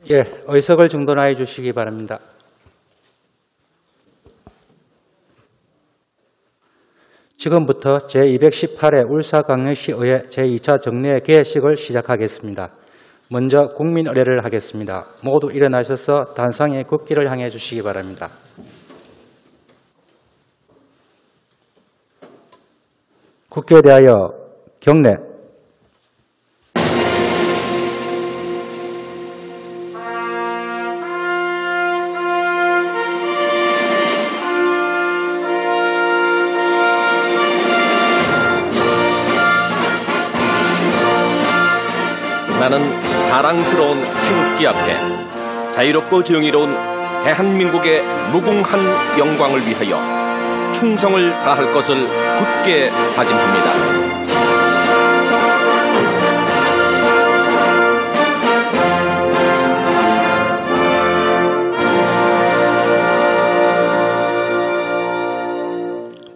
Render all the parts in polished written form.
의석을 정돈하여 주시기 바랍니다. 지금부터 제218회 울사광역시의회 제2차 정례 개회식을 시작하겠습니다. 먼저 국민의례를 하겠습니다. 모두 일어나셔서 단상의 국기를 향해 주시기 바랍니다. 국기에 대하여 경례. 나는 자랑스러운 태극기 앞에 자유롭고 정의로운 대한민국의 무궁한 영광을 위하여 충성을 다할 것을 굳게 다짐합니다.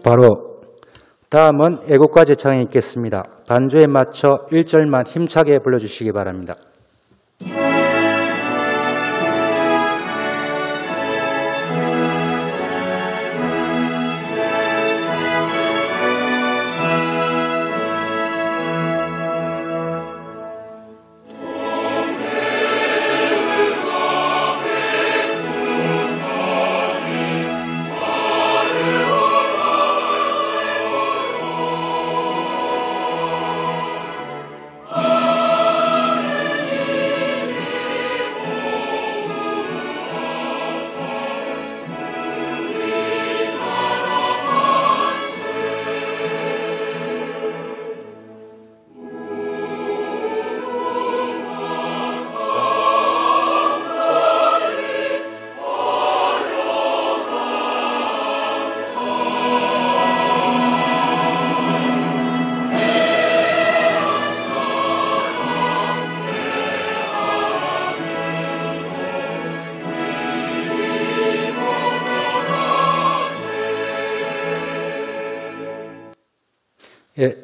바로 다음은 애국가 제창이 있겠습니다. 반주에 맞춰 1절만 힘차게 불러주시기 바랍니다.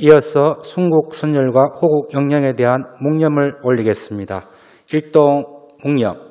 이어서 순국 선열과 호국 영령에 대한 묵념을 올리겠습니다. 일동 묵념.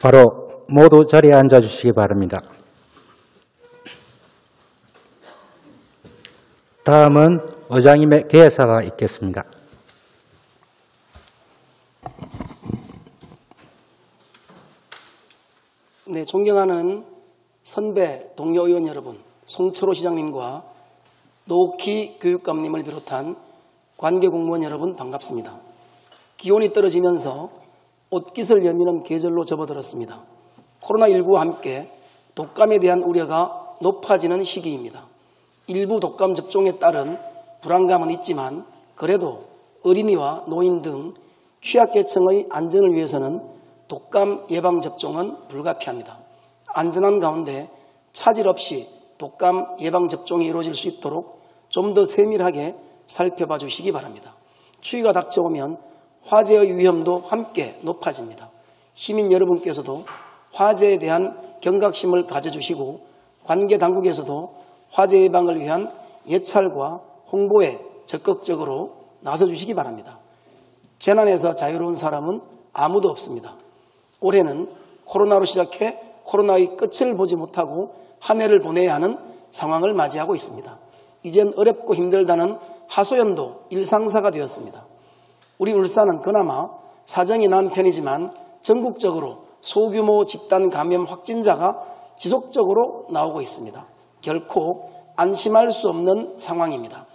바로 모두 자리에 앉아주시기 바랍니다. 다음은 의장님의 개회사가 있겠습니다. 네, 존경하는 선배 동료 의원 여러분, 송철호 시장님과 노옥희 교육감님을 비롯한 관계 공무원 여러분 반갑습니다. 기온이 떨어지면서 옷깃을 여미는 계절로 접어들었습니다. 코로나19와 함께 독감에 대한 우려가 높아지는 시기입니다. 일부 독감 접종에 따른 불안감은 있지만 그래도 어린이와 노인 등 취약계층의 안전을 위해서는 독감 예방접종은 불가피합니다. 안전한 가운데 차질 없이 독감 예방접종이 이루어질 수 있도록 좀 더 세밀하게 살펴봐 주시기 바랍니다. 추위가 닥쳐오면 화재의 위험도 함께 높아집니다. 시민 여러분께서도 화재에 대한 경각심을 가져주시고 관계 당국에서도 화재 예방을 위한 예찰과 홍보에 적극적으로 나서주시기 바랍니다. 재난에서 자유로운 사람은 아무도 없습니다. 올해는 코로나로 시작해 코로나의 끝을 보지 못하고 한 해를 보내야 하는 상황을 맞이하고 있습니다. 이젠 어렵고 힘들다는 하소연도 일상사가 되었습니다. 우리 울산은 그나마 사정이 난 편이지만 전국적으로 소규모 집단 감염 확진자가 지속적으로 나오고 있습니다. 결코 안심할 수 없는 상황입니다.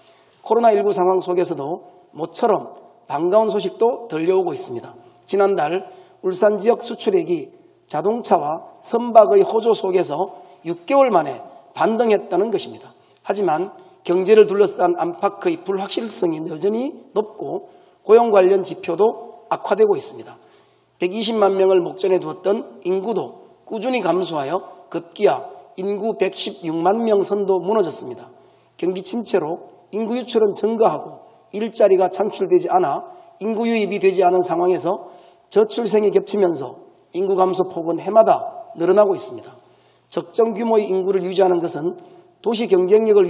코로나19 상황 속에서도 모처럼 반가운 소식도 들려오고 있습니다. 지난달 울산 지역 수출액이 자동차와 선박의 호조 속에서 6개월 만에 반등했다는 것입니다. 하지만 경제를 둘러싼 안팎의 불확실성이 여전히 높고 고용 관련 지표도 악화되고 있습니다. 120만 명을 목전에 두었던 인구도 꾸준히 감소하여 급기야 인구 116만 명 선도 무너졌습니다. 경기 침체로 인구 유출은 증가하고 일자리가 창출되지 않아 인구 유입이 되지 않은 상황에서 저출생이 겹치면서 인구 감소 폭은 해마다 늘어나고 있습니다. 적정 규모의 인구를 유지하는 것은 도시 경쟁력을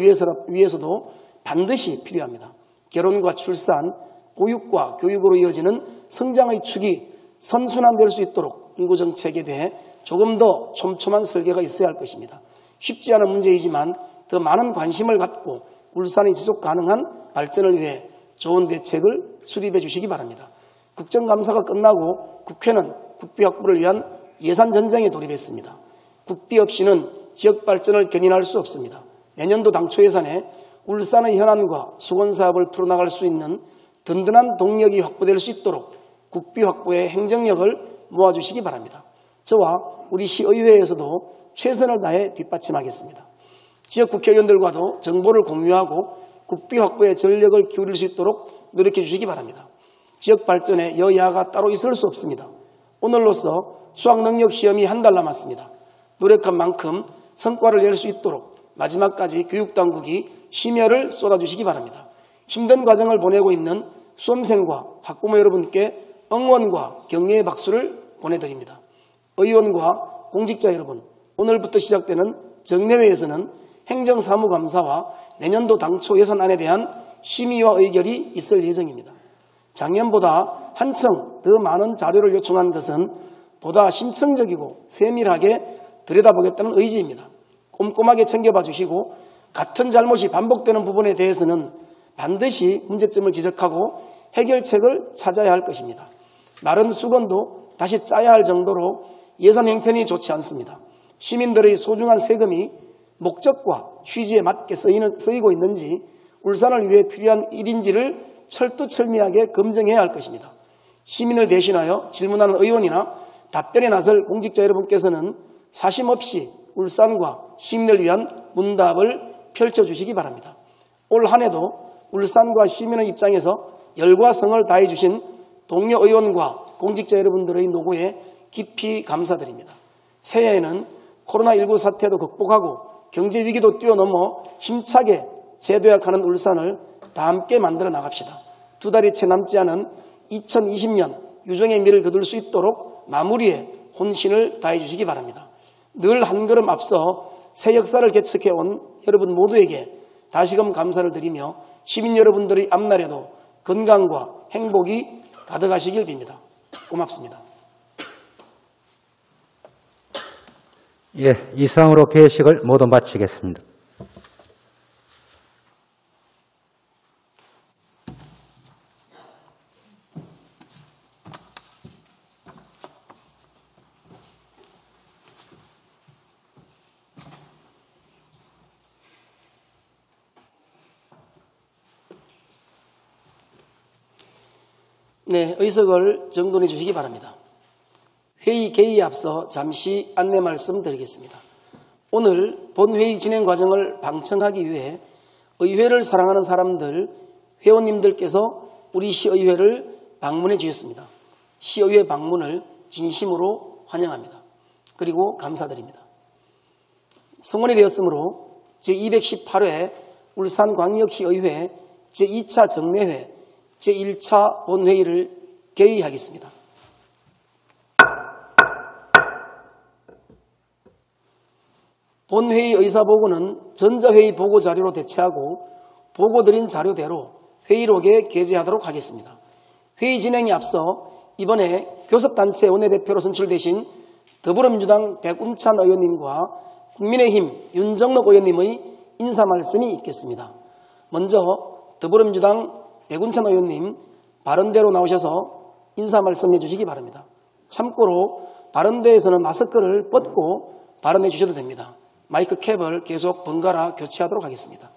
위해서도 반드시 필요합니다. 결혼과 출산, 보육과 교육으로 이어지는 성장의 축이 선순환될 수 있도록 인구정책에 대해 조금 더 촘촘한 설계가 있어야 할 것입니다. 쉽지 않은 문제이지만 더 많은 관심을 갖고 울산의 지속 가능한 발전을 위해 좋은 대책을 수립해 주시기 바랍니다. 국정감사가 끝나고 국회는 국비 확보를 위한 예산 전쟁에 돌입했습니다. 국비 없이는 지역 발전을 견인할 수 없습니다. 내년도 당초 예산에 울산의 현안과 수건사업을 풀어나갈 수 있는 든든한 동력이 확보될 수 있도록 국비 확보에 행정력을 모아주시기 바랍니다. 저와 우리 시의회에서도 최선을 다해 뒷받침하겠습니다. 지역 국회의원들과도 정보를 공유하고 국비 확보에 전력을 기울일 수 있도록 노력해 주시기 바랍니다. 지역 발전에 여야가 따로 있을 수 없습니다. 오늘로써 수학능력 시험이 한 달 남았습니다. 노력한 만큼 성과를 낼 수 있도록 마지막까지 교육당국이 심혈을 쏟아주시기 바랍니다. 힘든 과정을 보내고 있는 수험생과 학부모 여러분께 응원과 격려의 박수를 보내드립니다. 의원과 공직자 여러분, 오늘부터 시작되는 정례회에서는 행정사무감사와 내년도 당초 예산안에 대한 심의와 의결이 있을 예정입니다. 작년보다 한층 더 많은 자료를 요청한 것은 보다 심층적이고 세밀하게 들여다보겠다는 의지입니다. 꼼꼼하게 챙겨봐 주시고 같은 잘못이 반복되는 부분에 대해서는 반드시 문제점을 지적하고 해결책을 찾아야 할 것입니다. 마른 수건도 다시 짜야 할 정도로 예산 형편이 좋지 않습니다. 시민들의 소중한 세금이 목적과 취지에 맞게 쓰이고 있는지 울산을 위해 필요한 일인지를 철두철미하게 검증해야 할 것입니다. 시민을 대신하여 질문하는 의원이나 답변에 나설 공직자 여러분께서는 사심 없이 울산과 시민을 위한 문답을 펼쳐주시기 바랍니다. 올 한 해도 울산과 시민의 입장에서 열과 성을 다해 주신 동료 의원과 공직자 여러분들의 노고에 깊이 감사드립니다. 새해에는 코로나19 사태도 극복하고 경제 위기도 뛰어넘어 힘차게 재도약하는 울산을 다 함께 만들어 나갑시다. 두 달이 채 남지 않은 2020년 유종의 미를 거둘 수 있도록 마무리에 혼신을 다해 주시기 바랍니다. 늘 한 걸음 앞서 새 역사를 개척해온 여러분 모두에게 다시금 감사를 드리며 시민 여러분들의 앞날에도 건강과 행복이 가득하시길 빕니다. 고맙습니다. 예, 이상으로 개회식을 모두 마치겠습니다. 네, 의석을 정돈해 주시기 바랍니다. 회의 개의에 앞서 잠시 안내 말씀드리겠습니다. 오늘 본회의 진행 과정을 방청하기 위해 의회를 사랑하는 사람들, 회원님들께서 우리 시의회를 방문해 주셨습니다. 시의회 방문을 진심으로 환영합니다. 그리고 감사드립니다. 성원이 되었으므로 제218회 울산광역시의회 제2차 정례회 제1차 본회의를 개의하겠습니다. 본회의 의사보고는 전자회의 보고자료로 대체하고 보고드린 자료대로 회의록에 게재하도록 하겠습니다. 회의 진행에 앞서 이번에 교섭단체 원내대표로 선출되신 더불어민주당 백운찬 의원님과 국민의힘 윤정록 의원님의 인사 말씀이 있겠습니다. 먼저 더불어민주당 백운찬 의원님 바른대로 나오셔서 인사 말씀해 주시기 바랍니다. 참고로 바른대에서는 마스크를 벗고 발언해 주셔도 됩니다. 마이크 캡을 계속 번갈아 교체하도록 하겠습니다.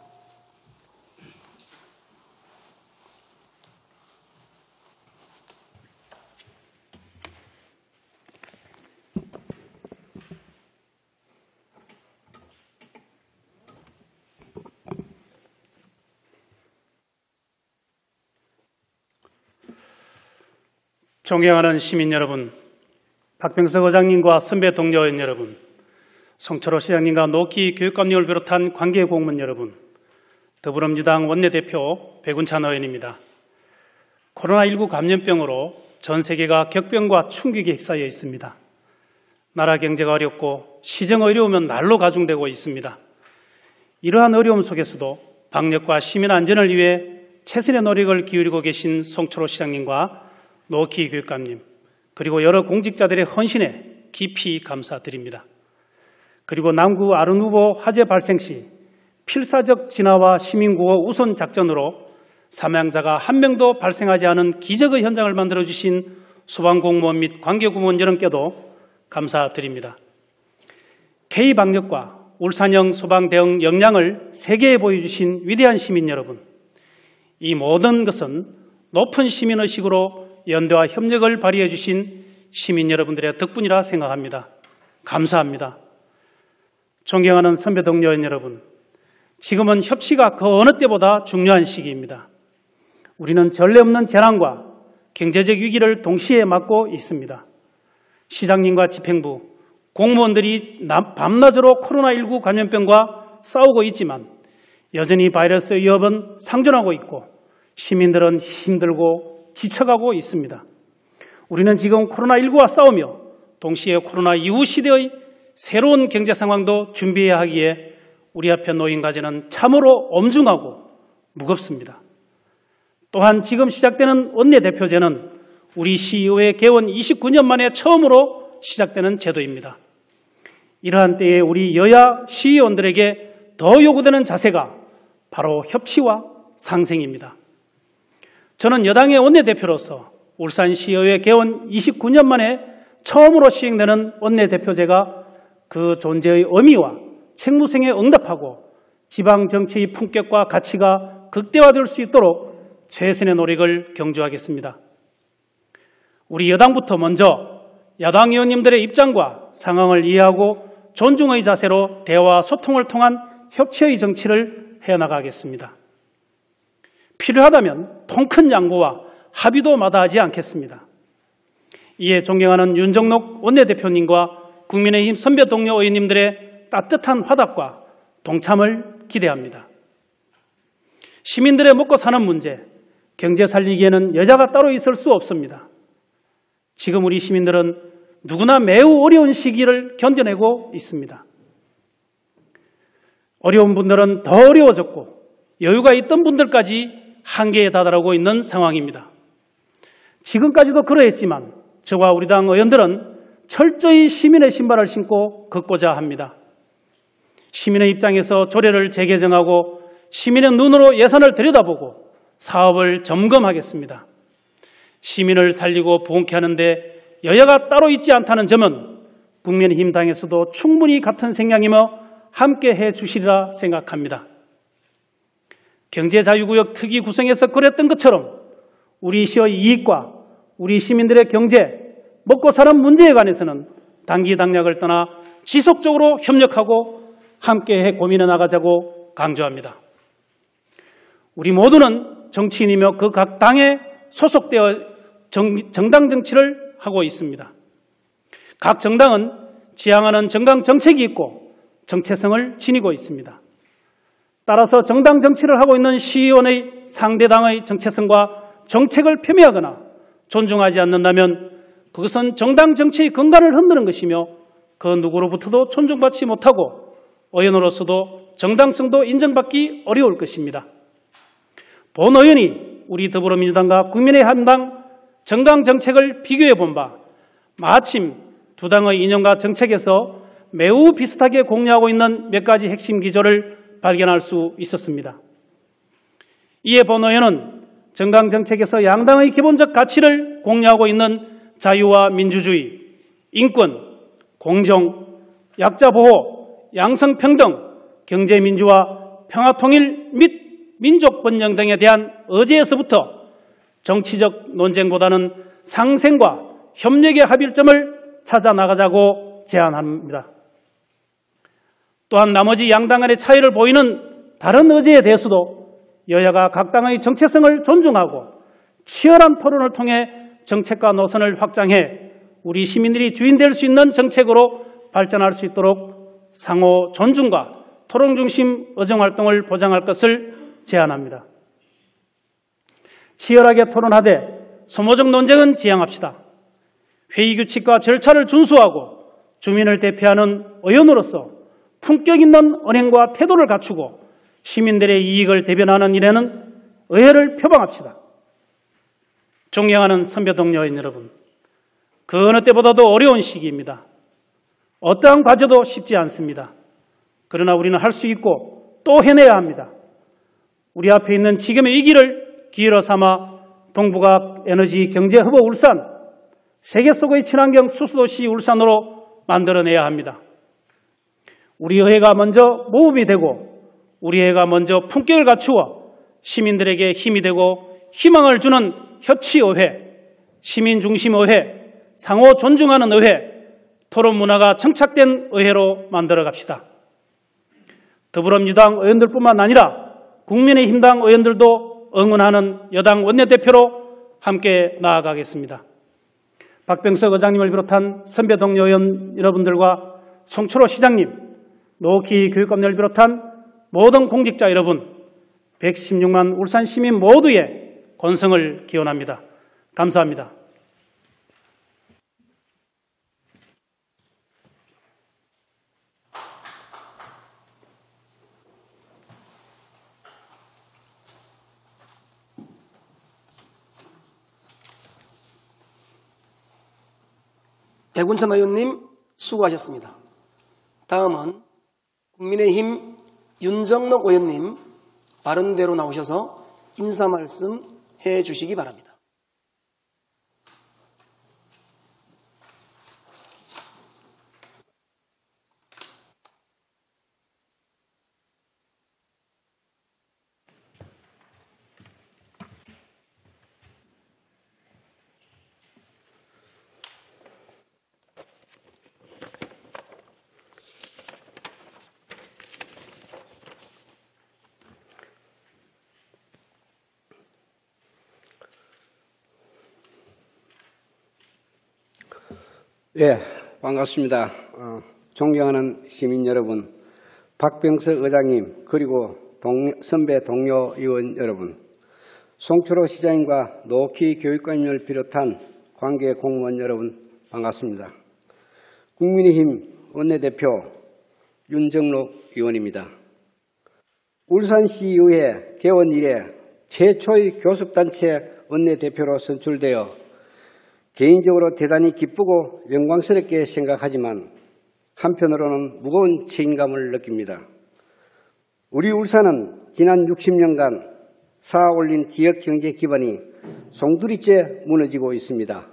존경하는 시민 여러분, 박병석 의장님과 선배 동료 의원 여러분, 송철호 시장님과 노키 교육감님을 비롯한 관계 공무원 여러분, 더불어민주당 원내대표 백운찬 의원입니다. 코로나19 감염병으로 전 세계가 격변과 충격에 휩싸여 있습니다. 나라 경제가 어렵고 시정 어려우면 날로 가중되고 있습니다. 이러한 어려움 속에서도 방역과 시민 안전을 위해 최선의 노력을 기울이고 계신 송철호 시장님과 노키 교육감님, 그리고 여러 공직자들의 헌신에 깊이 감사드립니다. 그리고 남구 아른 후보 화재 발생 시 필사적 진화와 시민구호 우선 작전으로 사망자가 한 명도 발생하지 않은 기적의 현장을 만들어주신 소방공무원 및 관계공무원 여러분께도 감사드립니다. K방역과 울산형 소방 대응 역량을 세계에 보여주신 위대한 시민 여러분, 이 모든 것은 높은 시민의식으로 연대와 협력을 발휘해 주신 시민 여러분들의 덕분이라 생각합니다. 감사합니다. 존경하는 선배 동료 여러분, 지금은 협치가 그 어느 때보다 중요한 시기입니다. 우리는 전례 없는 재난과 경제적 위기를 동시에 맞고 있습니다. 시장님과 집행부, 공무원들이 밤낮으로 코로나19 감염병과 싸우고 있지만 여전히 바이러스 위협은 상존하고 있고 시민들은 힘들고 지쳐가고 있습니다. 우리는 지금 코로나19와 싸우며 동시에 코로나 이후 시대의 새로운 경제 상황도 준비해야 하기에 우리 앞에 놓인 과제는 참으로 엄중하고 무겁습니다. 또한 지금 시작되는 원내대표제는 우리 시의회 개원 29년 만에 처음으로 시작되는 제도입니다. 이러한 때에 우리 여야 시의원들에게 더 요구되는 자세가 바로 협치와 상생입니다. 저는 여당의 원내대표로서 울산시의회 개원 29년 만에 처음으로 시행되는 원내대표제가 그 존재의 의미와 책무성에 응답하고 지방정치의 품격과 가치가 극대화될 수 있도록 최선의 노력을 경주하겠습니다. 우리 여당부터 먼저 야당 의원님들의 입장과 상황을 이해하고 존중의 자세로 대화와 소통을 통한 협치의 정치를 해나가겠습니다. 필요하다면 통큰 양보와 합의도 마다하지 않겠습니다. 이에 존경하는 윤정록 원내대표님과 국민의힘 선배 동료 의원님들의 따뜻한 화답과 동참을 기대합니다. 시민들의 먹고 사는 문제, 경제 살리기에는 여자가 따로 있을 수 없습니다. 지금 우리 시민들은 누구나 매우 어려운 시기를 견뎌내고 있습니다. 어려운 분들은 더 어려워졌고 여유가 있던 분들까지 한계에 다다르고 있는 상황입니다. 지금까지도 그러했지만 저와 우리 당 의원들은 철저히 시민의 신발을 신고 걷고자 합니다. 시민의 입장에서 조례를 재개정하고 시민의 눈으로 예산을 들여다보고 사업을 점검하겠습니다. 시민을 살리고 부흥케 하는데 여야가 따로 있지 않다는 점은 국민의힘 당에서도 충분히 같은 생각이며 함께 해주시리라 생각합니다. 경제자유구역 특위 구성에서 그랬던 것처럼 우리 시의 이익과 우리 시민들의 경제, 먹고 사는 문제에 관해서는 단기 당략을 떠나 지속적으로 협력하고 함께해 고민해 나가자고 강조합니다. 우리 모두는 정치인이며 그 각 당에 소속되어 정당 정치를 하고 있습니다. 각 정당은 지향하는 정당 정책이 있고 정체성을 지니고 있습니다. 따라서 정당 정치를 하고 있는 시의원의 상대당의 정체성과 정책을 폄훼하거나 존중하지 않는다면 그것은 정당 정치의 근간을 흔드는 것이며 그 누구로부터도 존중받지 못하고 의원으로서도 정당성도 인정받기 어려울 것입니다. 본 의원이 우리 더불어민주당과 국민의힘당 정당 정책을 비교해 본 바 마침 두 당의 이념과 정책에서 매우 비슷하게 공유하고 있는 몇 가지 핵심 기조를 발견할 수 있었습니다. 이에 본 의원은 정강정책에서 양당의 기본적 가치를 공유하고 있는 자유와 민주주의, 인권, 공정, 약자 보호, 양성평등, 경제민주화, 평화통일 및 민족 번영 등에 대한 의제에서부터 정치적 논쟁보다는 상생과 협력의 합일점을 찾아 나가자고 제안합니다. 또한 나머지 양당 간의 차이를 보이는 다른 의제에 대해서도 여야가 각 당의 정체성을 존중하고 치열한 토론을 통해 정책과 노선을 확장해 우리 시민들이 주인될 수 있는 정책으로 발전할 수 있도록 상호 존중과 토론 중심 의정활동을 보장할 것을 제안합니다. 치열하게 토론하되 소모적 논쟁은 지양합시다. 회의 규칙과 절차를 준수하고 주민을 대표하는 의원으로서 품격 있는 언행과 태도를 갖추고 시민들의 이익을 대변하는 일에는 의회를 표방합시다. 존경하는 선배 동료 의원 여러분, 그 어느 때보다도 어려운 시기입니다. 어떠한 과제도 쉽지 않습니다. 그러나 우리는 할 수 있고 또 해내야 합니다. 우리 앞에 있는 지금의 위기를 기회로 삼아 동북아 에너지 경제 허브 울산, 세계 속의 친환경 수소도시 울산으로 만들어내야 합니다. 우리 의회가 먼저 모범이 되고 우리 의회가 먼저 품격을 갖추어 시민들에게 힘이 되고 희망을 주는 협치의회, 시민중심의회, 상호 존중하는 의회, 토론 문화가 정착된 의회로 만들어 갑시다. 더불어민주당 의원들뿐만 아니라 국민의힘당 의원들도 응원하는 여당 원내대표로 함께 나아가겠습니다. 박병석 의장님을 비롯한 선배 동료 의원 여러분들과 송철호 시장님, 노키 교육감님을 비롯한 모든 공직자 여러분, 116만 울산 시민 모두의 건성을 기원합니다. 감사합니다. 백운천 의원님 수고하셨습니다. 다음은 국민의힘 윤정록 의원님 바른대로 나오셔서 인사 말씀 해 주시기 바랍니다. 예, 반갑습니다. 존경하는 시민 여러분, 박병석 의장님, 그리고 선배 동료 의원 여러분, 송철호 시장님과 노키 교육감님을 비롯한 관계 공무원 여러분, 반갑습니다. 국민의힘 원내대표 윤정록 의원입니다. 울산시의회 개원 이래 최초의 교섭단체 원내대표로 선출되어 개인적으로 대단히 기쁘고 영광스럽게 생각하지만 한편으로는 무거운 책임감을 느낍니다. 우리 울산은 지난 60년간 쌓아올린 지역 경제 기반이 송두리째 무너지고 있습니다.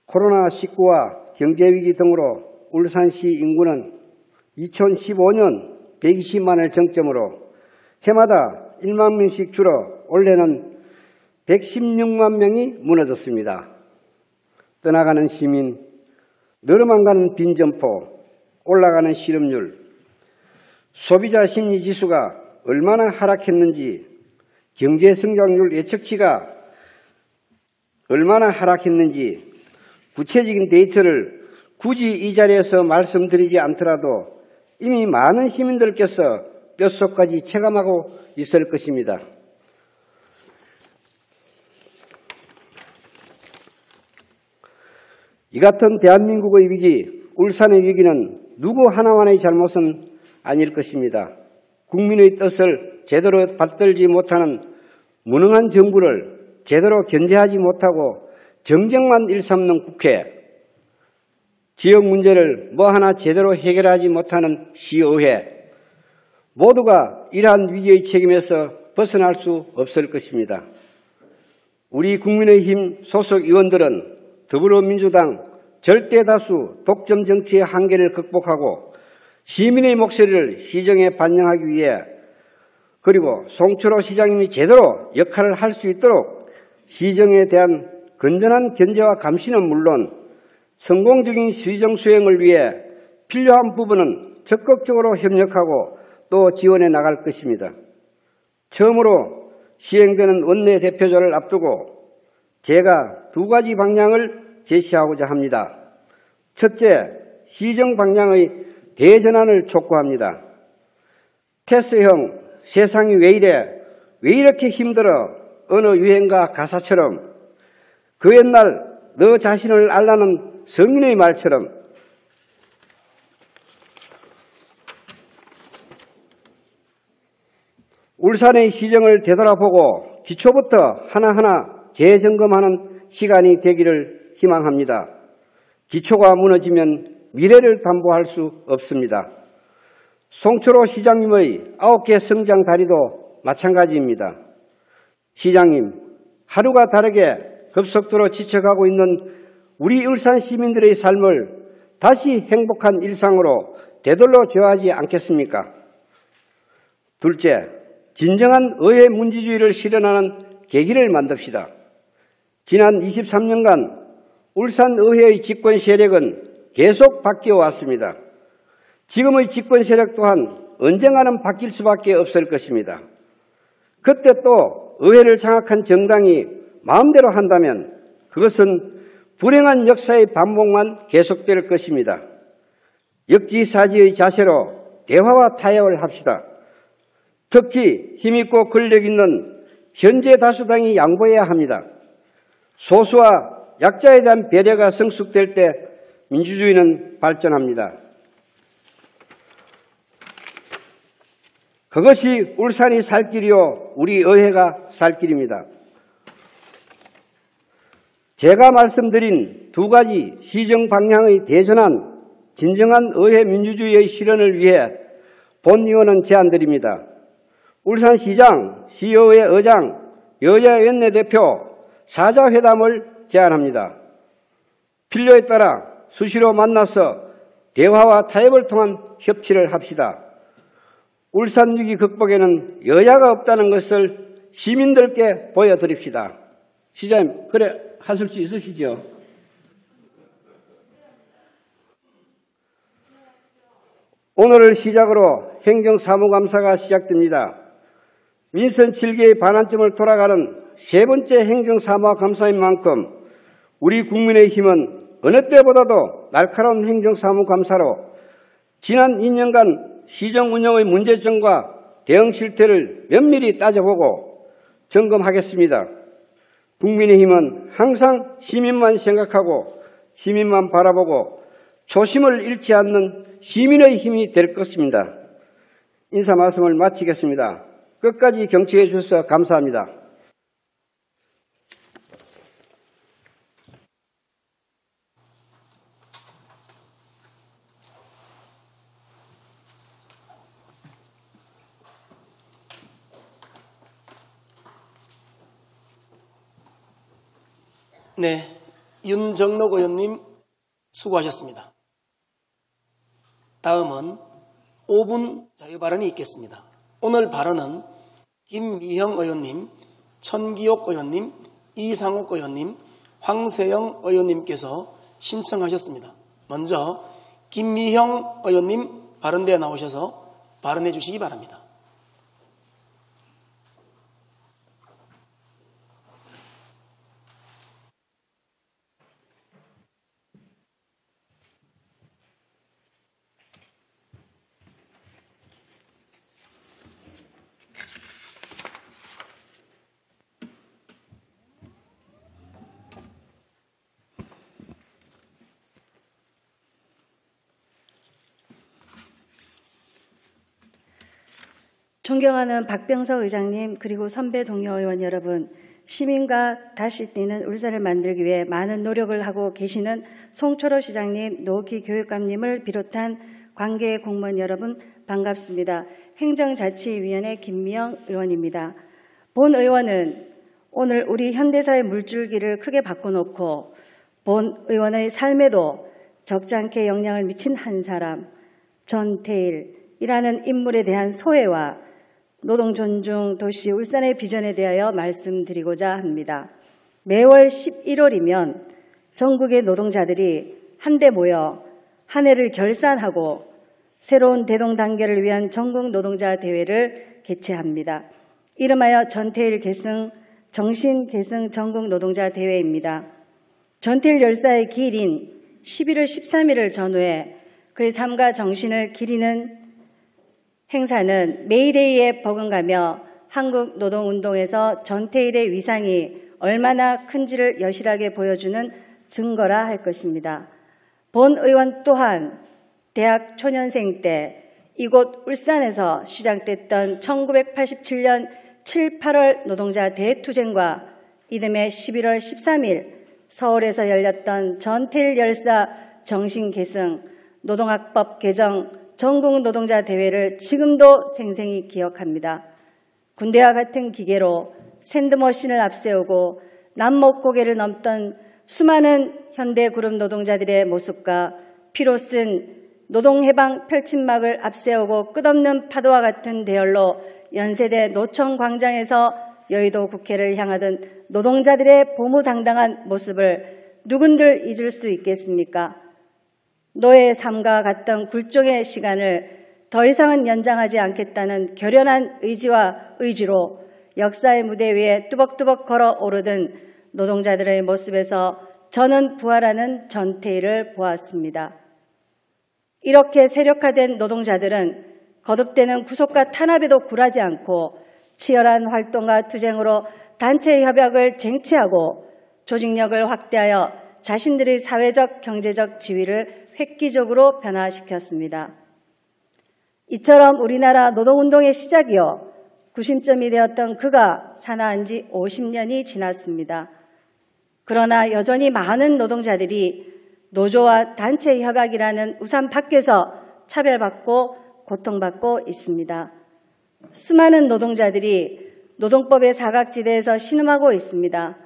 코로나19와 경제위기 등으로 울산시 인구는 2015년 120만을 정점으로 해마다 1만 명씩 줄어 올해는 116만 명이 무너졌습니다. 떠나가는 시민, 늘어만 빈 점포, 올라가는 실업률, 소비자 심리지수가 얼마나 하락했는지, 경제 성장률 예측치가 얼마나 하락했는지 구체적인 데이터를 굳이 이 자리에서 말씀드리지 않더라도 이미 많은 시민들께서 뼛속까지 체감하고 있을 것입니다. 이 같은 대한민국의 위기, 울산의 위기는 누구 하나만의 잘못은 아닐 것입니다. 국민의 뜻을 제대로 받들지 못하는 무능한 정부를 제대로 견제하지 못하고 정쟁만 일삼는 국회, 지역 문제를 뭐 하나 제대로 해결하지 못하는 시의회, 모두가 이러한 위기의 책임에서 벗어날 수 없을 것입니다. 우리 국민의힘 소속 의원들은 더불어민주당 절대다수 독점 정치의 한계를 극복하고 시민의 목소리를 시정에 반영하기 위해 그리고 송철호 시장님이 제대로 역할을 할 수 있도록 시정에 대한 건전한 견제와 감시는 물론 성공적인 시정 수행을 위해 필요한 부분은 적극적으로 협력하고 또 지원해 나갈 것입니다. 처음으로 시행되는 원내대표제를 앞두고 제가 두 가지 방향을 제시하고자 합니다. 첫째, 시정 방향의 대전환을 촉구합니다. 테스형 세상이 왜 이렇게 힘들어 어느 유행가 가사처럼 그 옛날 너 자신을 알라는 성인의 말처럼 울산의 시정을 되돌아보고 기초부터 하나하나 재점검하는 시간이 되기를 희망합니다. 기초가 무너지면 미래를 담보할 수 없습니다. 송철호 시장님의 9개 성장 다리도 마찬가지입니다. 시장님, 하루가 다르게 급속도로 지쳐가고 있는 우리 울산 시민들의 삶을 다시 행복한 일상으로 되돌려 줘야 하지 않겠습니까? 둘째, 진정한 의회 민주주의를 실현하는 계기를 만듭시다. 지난 23년간 울산의회의 집권 세력은 계속 바뀌어 왔습니다. 지금의 집권 세력 또한 언젠가는 바뀔 수밖에 없을 것입니다. 그때 또 의회를 장악한 정당이 마음대로 한다면 그것은 불행한 역사의 반복만 계속될 것입니다. 역지사지의 자세로 대화와 타협을 합시다. 특히 힘있고 권력 있는 현재 다수당이 양보해야 합니다. 소수와 약자에 대한 배려가 성숙될 때 민주주의는 발전합니다. 그것이 울산이 살 길이요 우리 의회가 살 길입니다. 제가 말씀드린 두 가지 시정 방향의 대전환, 진정한 의회 민주주의의 실현을 위해 본의원은 제안드립니다. 울산시장, 시의회 의장, 여야 원내대표, 사자회담을 제안합니다. 필요에 따라 수시로 만나서 대화와 타협을 통한 협치를 합시다. 울산 위기 극복에는 여야가 없다는 것을 시민들께 보여드립시다. 시장님, 그래 하실 수 있으시죠? 오늘을 시작으로 행정사무감사가 시작됩니다. 민선 7개의 반환점을 돌아가는 세 번째 행정사무감사인 만큼 우리 국민의힘은 어느 때보다도 날카로운 행정사무감사로 지난 2년간 시정 운영의 문제점과 대응 실태를 면밀히 따져보고 점검하겠습니다. 국민의힘은 항상 시민만 생각하고 시민만 바라보고 초심을 잃지 않는 시민의 힘이 될 것입니다. 인사 말씀을 마치겠습니다. 끝까지 경청해 주셔서 감사합니다. 네, 윤정록 의원님 수고하셨습니다. 다음은 5분 자유발언이 있겠습니다. 오늘 발언은 김미형 의원님, 천기옥 의원님, 이상욱 의원님, 황세영 의원님께서 신청하셨습니다. 먼저 김미형 의원님 발언대에 나오셔서 발언해 주시기 바랍니다. 존경하는 박병석 의장님 그리고 선배 동료 의원 여러분, 시민과 다시 뛰는 울산을 만들기 위해 많은 노력을 하고 계시는 송철호 시장님, 노기 교육감님을 비롯한 관계 공무원 여러분 반갑습니다. 행정자치위원회 김미영 의원입니다. 본 의원은 오늘 우리 현대사의 물줄기를 크게 바꿔놓고 본 의원의 삶에도 적잖게 영향을 미친 한 사람, 전태일이라는 인물에 대한 소회와 노동존중 도시 울산의 비전에 대하여 말씀드리고자 합니다. 매월 11월이면 전국의 노동자들이 한데 모여 한 해를 결산하고 새로운 대동단결을 위한 전국 노동자 대회를 개최합니다. 이름하여 전태일 계승 정신계승 전국 노동자 대회입니다. 전태일 열사의 기일인 11월 13일을 전후해 그의 삶과 정신을 기리는 행사는 메이데이에 버금가며 한국 노동운동에서 전태일의 위상이 얼마나 큰지를 여실하게 보여주는 증거라 할 것입니다. 본 의원 또한 대학 초년생 때 이곳 울산에서 시작됐던 1987년 7, 8월 노동자 대투쟁과 이듬해 11월 13일 서울에서 열렸던 전태일 열사 정신계승 노동학법 개정 전국 노동자 대회를 지금도 생생히 기억합니다. 군대와 같은 기계로 샌드머신을 앞세우고 남목 고개를 넘던 수많은 현대그룹 노동자들의 모습과 피로 쓴 노동해방 펼침막을 앞세우고 끝없는 파도와 같은 대열로 연세대 노천광장에서 여의도 국회를 향하던 노동자들의 보무당당한 모습을 누군들 잊을 수 있겠습니까? 노예의 삶과 같던 굴종의 시간을 더 이상은 연장하지 않겠다는 결연한 의지와 의지로 역사의 무대 위에 뚜벅뚜벅 걸어오르던 노동자들의 모습에서 저는 부활하는 전태일을 보았습니다. 이렇게 세력화된 노동자들은 거듭되는 구속과 탄압에도 굴하지 않고 치열한 활동과 투쟁으로 단체 협약을 쟁취하고 조직력을 확대하여 자신들의 사회적, 경제적 지위를 획기적으로 변화시켰습니다. 이처럼 우리나라 노동운동의 시작이요 구심점이 되었던 그가 산화한 지 50년이 지났습니다. 그러나 여전히 많은 노동자들이 노조와 단체 협약이라는 우산 밖에서 차별받고 고통받고 있습니다. 수많은 노동자들이 노동법의 사각지대에서 신음하고 있습니다.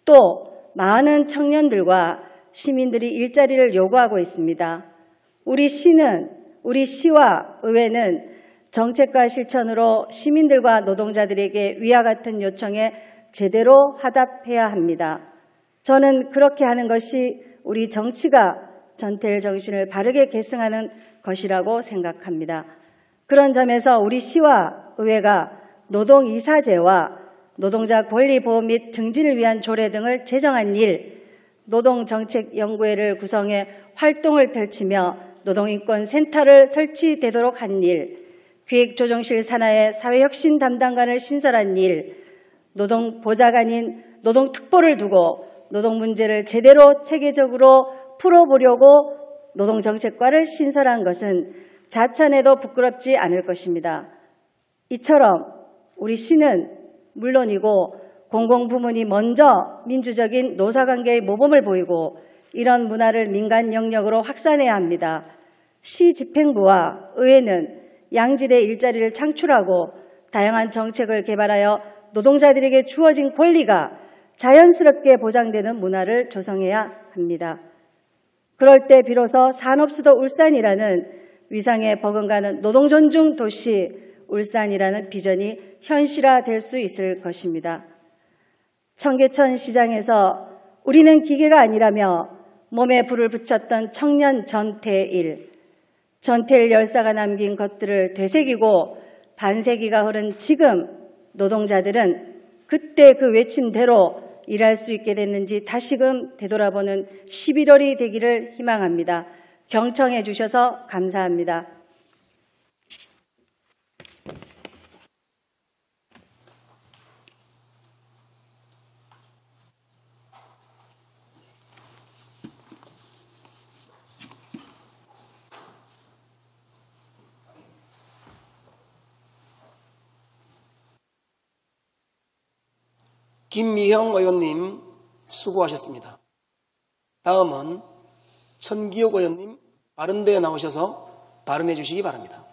또 많은 청년들과 시민들이 일자리를 요구하고 있습니다. 우리 시와 의회는 정책과 실천으로 시민들과 노동자들에게 위와 같은 요청에 제대로 화답해야 합니다. 저는 그렇게 하는 것이 우리 정치가 전태일 정신을 바르게 계승하는 것이라고 생각합니다. 그런 점에서 우리 시와 의회가 노동이사제와 노동자 권리보호 및 증진을 위한 조례 등을 제정한 일, 노동정책연구회를 구성해 활동을 펼치며 노동인권센터를 설치되도록 한 일, 기획조정실 산하의 사회혁신 담당관을 신설한 일, 노동보좌관인 노동특보를 두고 노동 문제를 제대로 체계적으로 풀어보려고 노동정책과를 신설한 것은 자찬해도 부끄럽지 않을 것입니다. 이처럼 우리 시는 물론이고 공공부문이 먼저 민주적인 노사관계의 모범을 보이고 이런 문화를 민간 영역으로 확산해야 합니다. 시 집행부와 의회는 양질의 일자리를 창출하고 다양한 정책을 개발하여 노동자들에게 주어진 권리가 자연스럽게 보장되는 문화를 조성해야 합니다. 그럴 때 비로소 산업수도 울산이라는 위상에 버금가는 노동존중 도시 울산이라는 비전이 현실화될 수 있을 것입니다. 청계천 시장에서 우리는 기계가 아니라며 몸에 불을 붙였던 청년 전태일 열사가 남긴 것들을 되새기고 반세기가 흐른 지금 노동자들은 그때 그 외침대로 일할 수 있게 됐는지 다시금 되돌아보는 11월이 되기를 희망합니다. 경청해 주셔서 감사합니다. 김미형 의원님 수고하셨습니다. 다음은 천기옥 의원님 바른대에 나오셔서 발언해 주시기 바랍니다.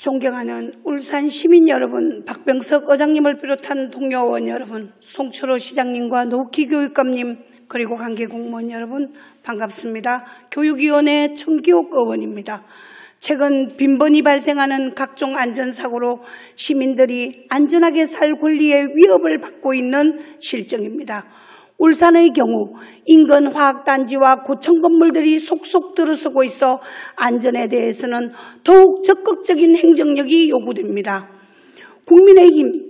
존경하는 울산 시민 여러분, 박병석 의장님을 비롯한 동료 의원 여러분, 송철호 시장님과 노키 교육감님, 그리고 관계 공무원 여러분 반갑습니다. 교육위원회 정기옥 의원입니다. 최근 빈번히 발생하는 각종 안전사고로 시민들이 안전하게 살 권리에 위협을 받고 있는 실정입니다. 울산의 경우 인근 화학단지와 고층 건물들이 속속 들어서고 있어 안전에 대해서는 더욱 적극적인 행정력이 요구됩니다. 국민의힘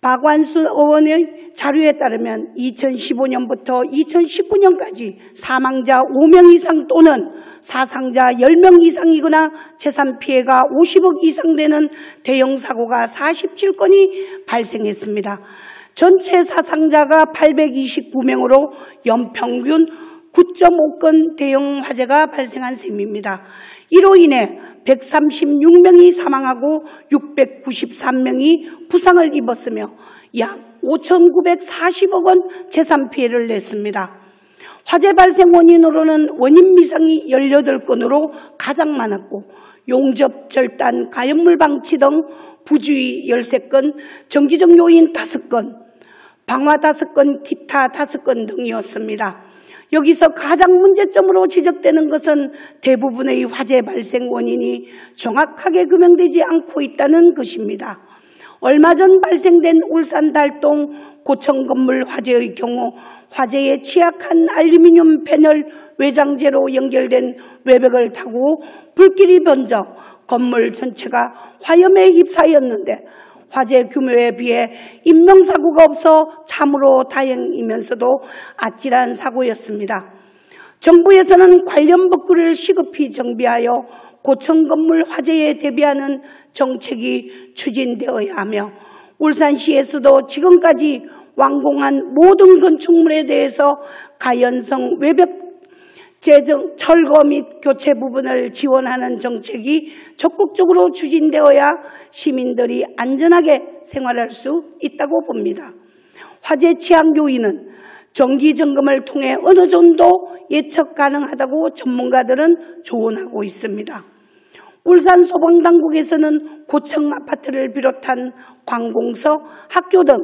박완수 의원의 자료에 따르면 2015년부터 2019년까지 사망자 5명 이상 또는 사상자 10명 이상이거나 재산 피해가 50억 이상 되는 대형 사고가 47건이 발생했습니다. 전체 사상자가 829명으로 연평균 9.5건 대형 화재가 발생한 셈입니다. 이로 인해 136명이 사망하고 693명이 부상을 입었으며 약 5,940억 원 재산 피해를 냈습니다. 화재 발생 원인으로는 원인 미상이 18건으로 가장 많았고 용접, 절단, 가연물 방치 등 부주의 13건, 정기적 요인 5건, 방화 5건, 기타 5건 등이었습니다. 여기서 가장 문제점으로 지적되는 것은 대부분의 화재 발생 원인이 정확하게 규명되지 않고 있다는 것입니다. 얼마 전 발생된 울산 달동 고층 건물 화재의 경우 화재에 취약한 알루미늄 패널 외장재로 연결된 외벽을 타고 불길이 번져 건물 전체가 화염에 휩싸였는데 화재 규모에 비해 인명사고가 없어 참으로 다행이면서도 아찔한 사고였습니다. 정부에서는 관련 법규를 시급히 정비하여 고층 건물 화재에 대비하는 정책이 추진되어야 하며 울산시에서도 지금까지 완공한 모든 건축물에 대해서 가연성 외벽 재정, 철거 및 교체 부분을 지원하는 정책이 적극적으로 추진되어야 시민들이 안전하게 생활할 수 있다고 봅니다. 화재 취약 요인은 정기 점검을 통해 어느 정도 예측 가능하다고 전문가들은 조언하고 있습니다. 울산 소방당국에서는 고층 아파트를 비롯한 관공서, 학교 등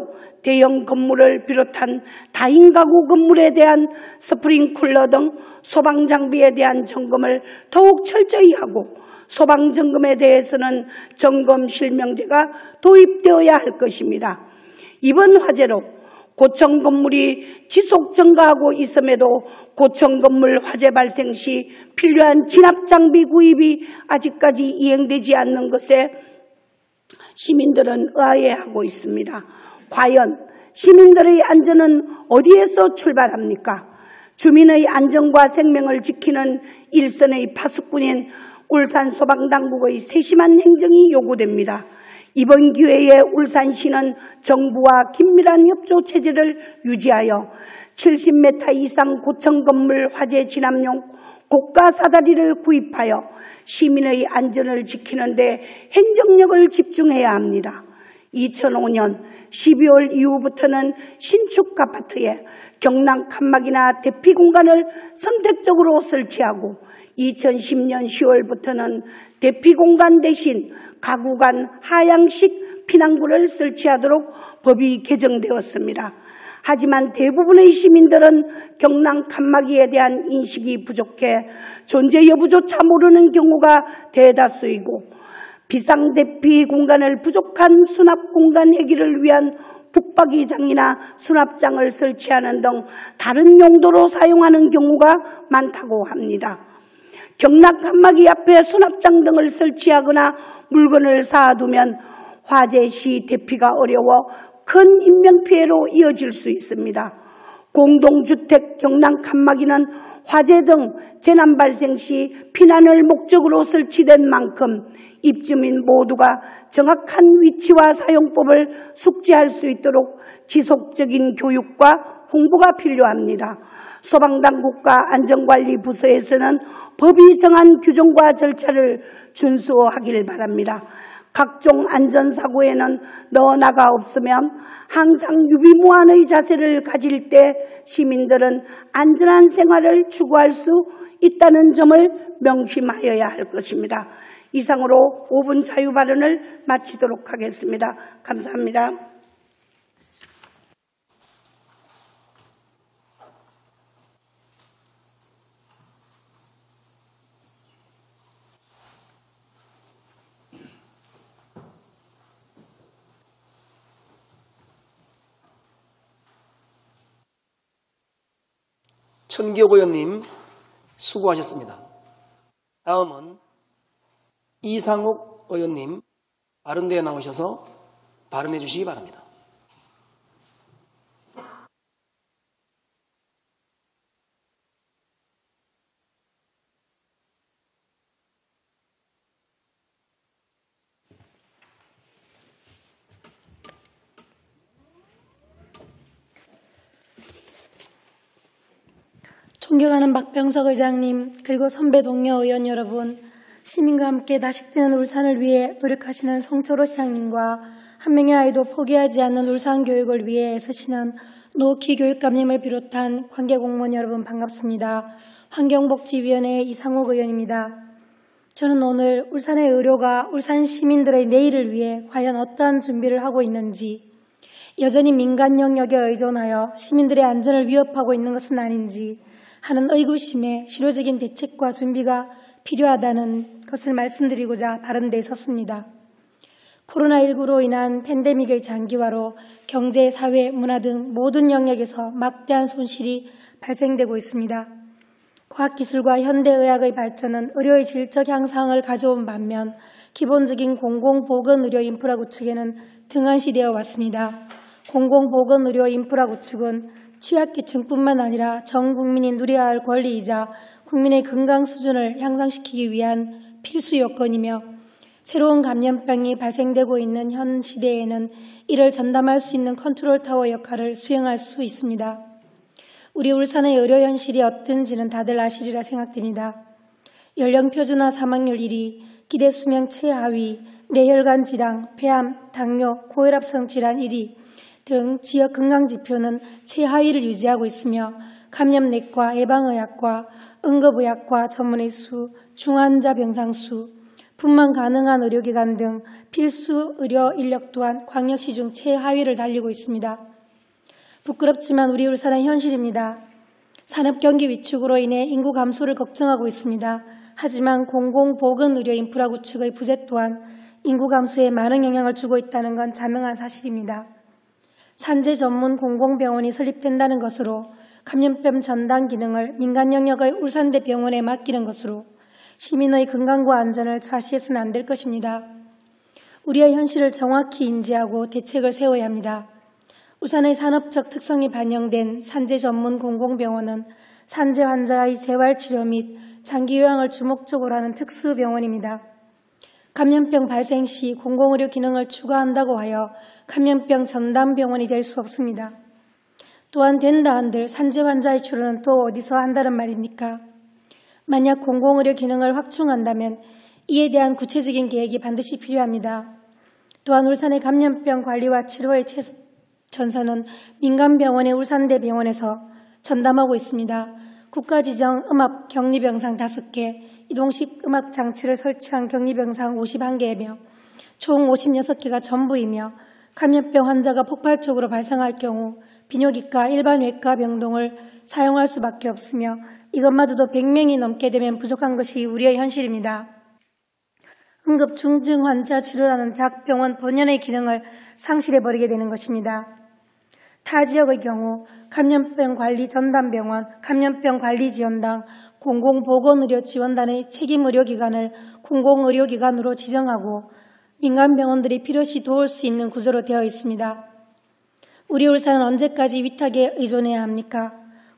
대형 건물을 비롯한 다인 가구 건물에 대한 스프링클러 등 소방장비에 대한 점검을 더욱 철저히 하고 소방점검에 대해서는 점검 실명제가 도입되어야 할 것입니다. 이번 화재로 고층 건물이 지속 증가하고 있음에도 고층 건물 화재 발생 시 필요한 진압장비 구입이 아직까지 이행되지 않는 것에 시민들은 의아해하고 있습니다. 과연 시민들의 안전은 어디에서 출발합니까? 주민의 안전과 생명을 지키는 일선의 파수꾼인 울산 소방당국의 세심한 행정이 요구됩니다. 이번 기회에 울산시는 정부와 긴밀한 협조 체제를 유지하여 70m 이상 고층 건물 화재 진압용 고가 사다리를 구입하여 시민의 안전을 지키는 데 행정력을 집중해야 합니다. 2005년 12월 이후부터는 신축 아파트에 경량 칸막이나 대피 공간을 선택적으로 설치하고 2010년 10월부터는 대피 공간 대신 가구 간 하향식 피난구를 설치하도록 법이 개정되었습니다. 하지만 대부분의 시민들은 경량 칸막이에 대한 인식이 부족해 존재 여부조차 모르는 경우가 대다수이고 비상대피 공간을 부족한 수납공간 해결을 위한 붙박이장이나 수납장을 설치하는 등 다른 용도로 사용하는 경우가 많다고 합니다. 경락 칸막이 앞에 수납장 등을 설치하거나 물건을 쌓아두면 화재 시 대피가 어려워 큰 인명피해로 이어질 수 있습니다. 공동주택 경랑 칸막이는 화재 등 재난 발생 시 피난을 목적으로 설치된 만큼 입주민 모두가 정확한 위치와 사용법을 숙지할 수 있도록 지속적인 교육과 홍보가 필요합니다. 소방당국과 안전관리부서에서는 법이 정한 규정과 절차를 준수하길 바랍니다. 각종 안전사고에는 너나가 없으면 항상 유비무환의 자세를 가질 때 시민들은 안전한 생활을 추구할 수 있다는 점을 명심하여야 할 것입니다. 이상으로 5분 자유발언을 마치도록 하겠습니다. 감사합니다. 천기옥 의원님 수고하셨습니다. 다음은 이상욱 의원님 발언대에 나오셔서 발언해 주시기 바랍니다. 존경하는 박병석 의장님, 그리고 선배 동료 의원 여러분, 시민과 함께 다시 뜨는 울산을 위해 노력하시는 송철호 시장님과 한 명의 아이도 포기하지 않는 울산 교육을 위해 애쓰시는 노키 교육감님을 비롯한 관계공무원 여러분 반갑습니다. 환경복지위원회 이상옥 의원입니다. 저는 오늘 울산의 의료가 울산 시민들의 내일을 위해 과연 어떠한 준비를 하고 있는지, 여전히 민간 영역에 의존하여 시민들의 안전을 위협하고 있는 것은 아닌지 하는 의구심에 실효적인 대책과 준비가 필요하다는 것을 말씀드리고자 발언대에 섰습니다. 코로나19로 인한 팬데믹의 장기화로 경제, 사회, 문화 등 모든 영역에서 막대한 손실이 발생되고 있습니다. 과학기술과 현대의학의 발전은 의료의 질적 향상을 가져온 반면 기본적인 공공보건의료 인프라 구축에는 등한시되어 왔습니다. 공공보건의료 인프라 구축은 취약계층뿐만 아니라 전 국민이 누려야 할 권리이자 국민의 건강 수준을 향상시키기 위한 필수 요건이며 새로운 감염병이 발생되고 있는 현 시대에는 이를 전담할 수 있는 컨트롤타워 역할을 수행할 수 있습니다. 우리 울산의 의료 현실이 어떤지는 다들 아시리라 생각됩니다. 연령표준화 사망률 1위, 기대수명 최하위, 뇌혈관 질환, 폐암, 당뇨, 고혈압성 질환 1위 등 지역 건강지표는 최하위를 유지하고 있으며 감염내과, 예방의학과, 응급의학과 전문의 수, 중환자 병상 수, 분만 가능한 의료기관 등 필수 의료 인력 또한 광역시 중 최하위를 달리고 있습니다. 부끄럽지만 우리 울산의 현실입니다. 산업경기 위축으로 인해 인구 감소를 걱정하고 있습니다. 하지만 공공보건의료 인프라 구축의 부재 또한 인구 감소에 많은 영향을 주고 있다는 건 자명한 사실입니다. 산재 전문 공공병원이 설립된다는 것으로 감염병 전담 기능을 민간 영역의 울산대 병원에 맡기는 것으로 시민의 건강과 안전을 좌시해서는 안 될 것입니다. 우리의 현실을 정확히 인지하고 대책을 세워야 합니다. 울산의 산업적 특성이 반영된 산재 전문 공공병원은 산재 환자의 재활치료 및 장기 요양을 주목적으로 하는 특수병원입니다. 감염병 발생 시 공공의료 기능을 추가한다고 하여 감염병 전담병원이 될 수 없습니다. 또한 된다 한들 산재 환자의 치료는 또 어디서 한다는 말입니까? 만약 공공의료 기능을 확충한다면 이에 대한 구체적인 계획이 반드시 필요합니다. 또한 울산의 감염병 관리와 치료의 최전선은 민간병원의 울산대 병원에서 전담하고 있습니다. 국가지정 음압 격리병상 5개, 이동식 음압장치를 설치한 격리병상 51개이며 총 56개가 전부이며 감염병 환자가 폭발적으로 발생할 경우 비뇨기과, 일반 외과 병동을 사용할 수밖에 없으며 이것마저도 100명이 넘게 되면 부족한 것이 우리의 현실입니다. 응급 중증 환자 치료라는 대학병원 본연의 기능을 상실해버리게 되는 것입니다. 타 지역의 경우 감염병 관리 전담병원, 감염병 관리 지원당, 공공보건의료 지원단의 책임 의료기관을 공공의료기관으로 지정하고 민간병원들이 필요시 도울 수 있는 구조로 되어 있습니다. 우리 울산은 언제까지 위탁에 의존해야 합니까?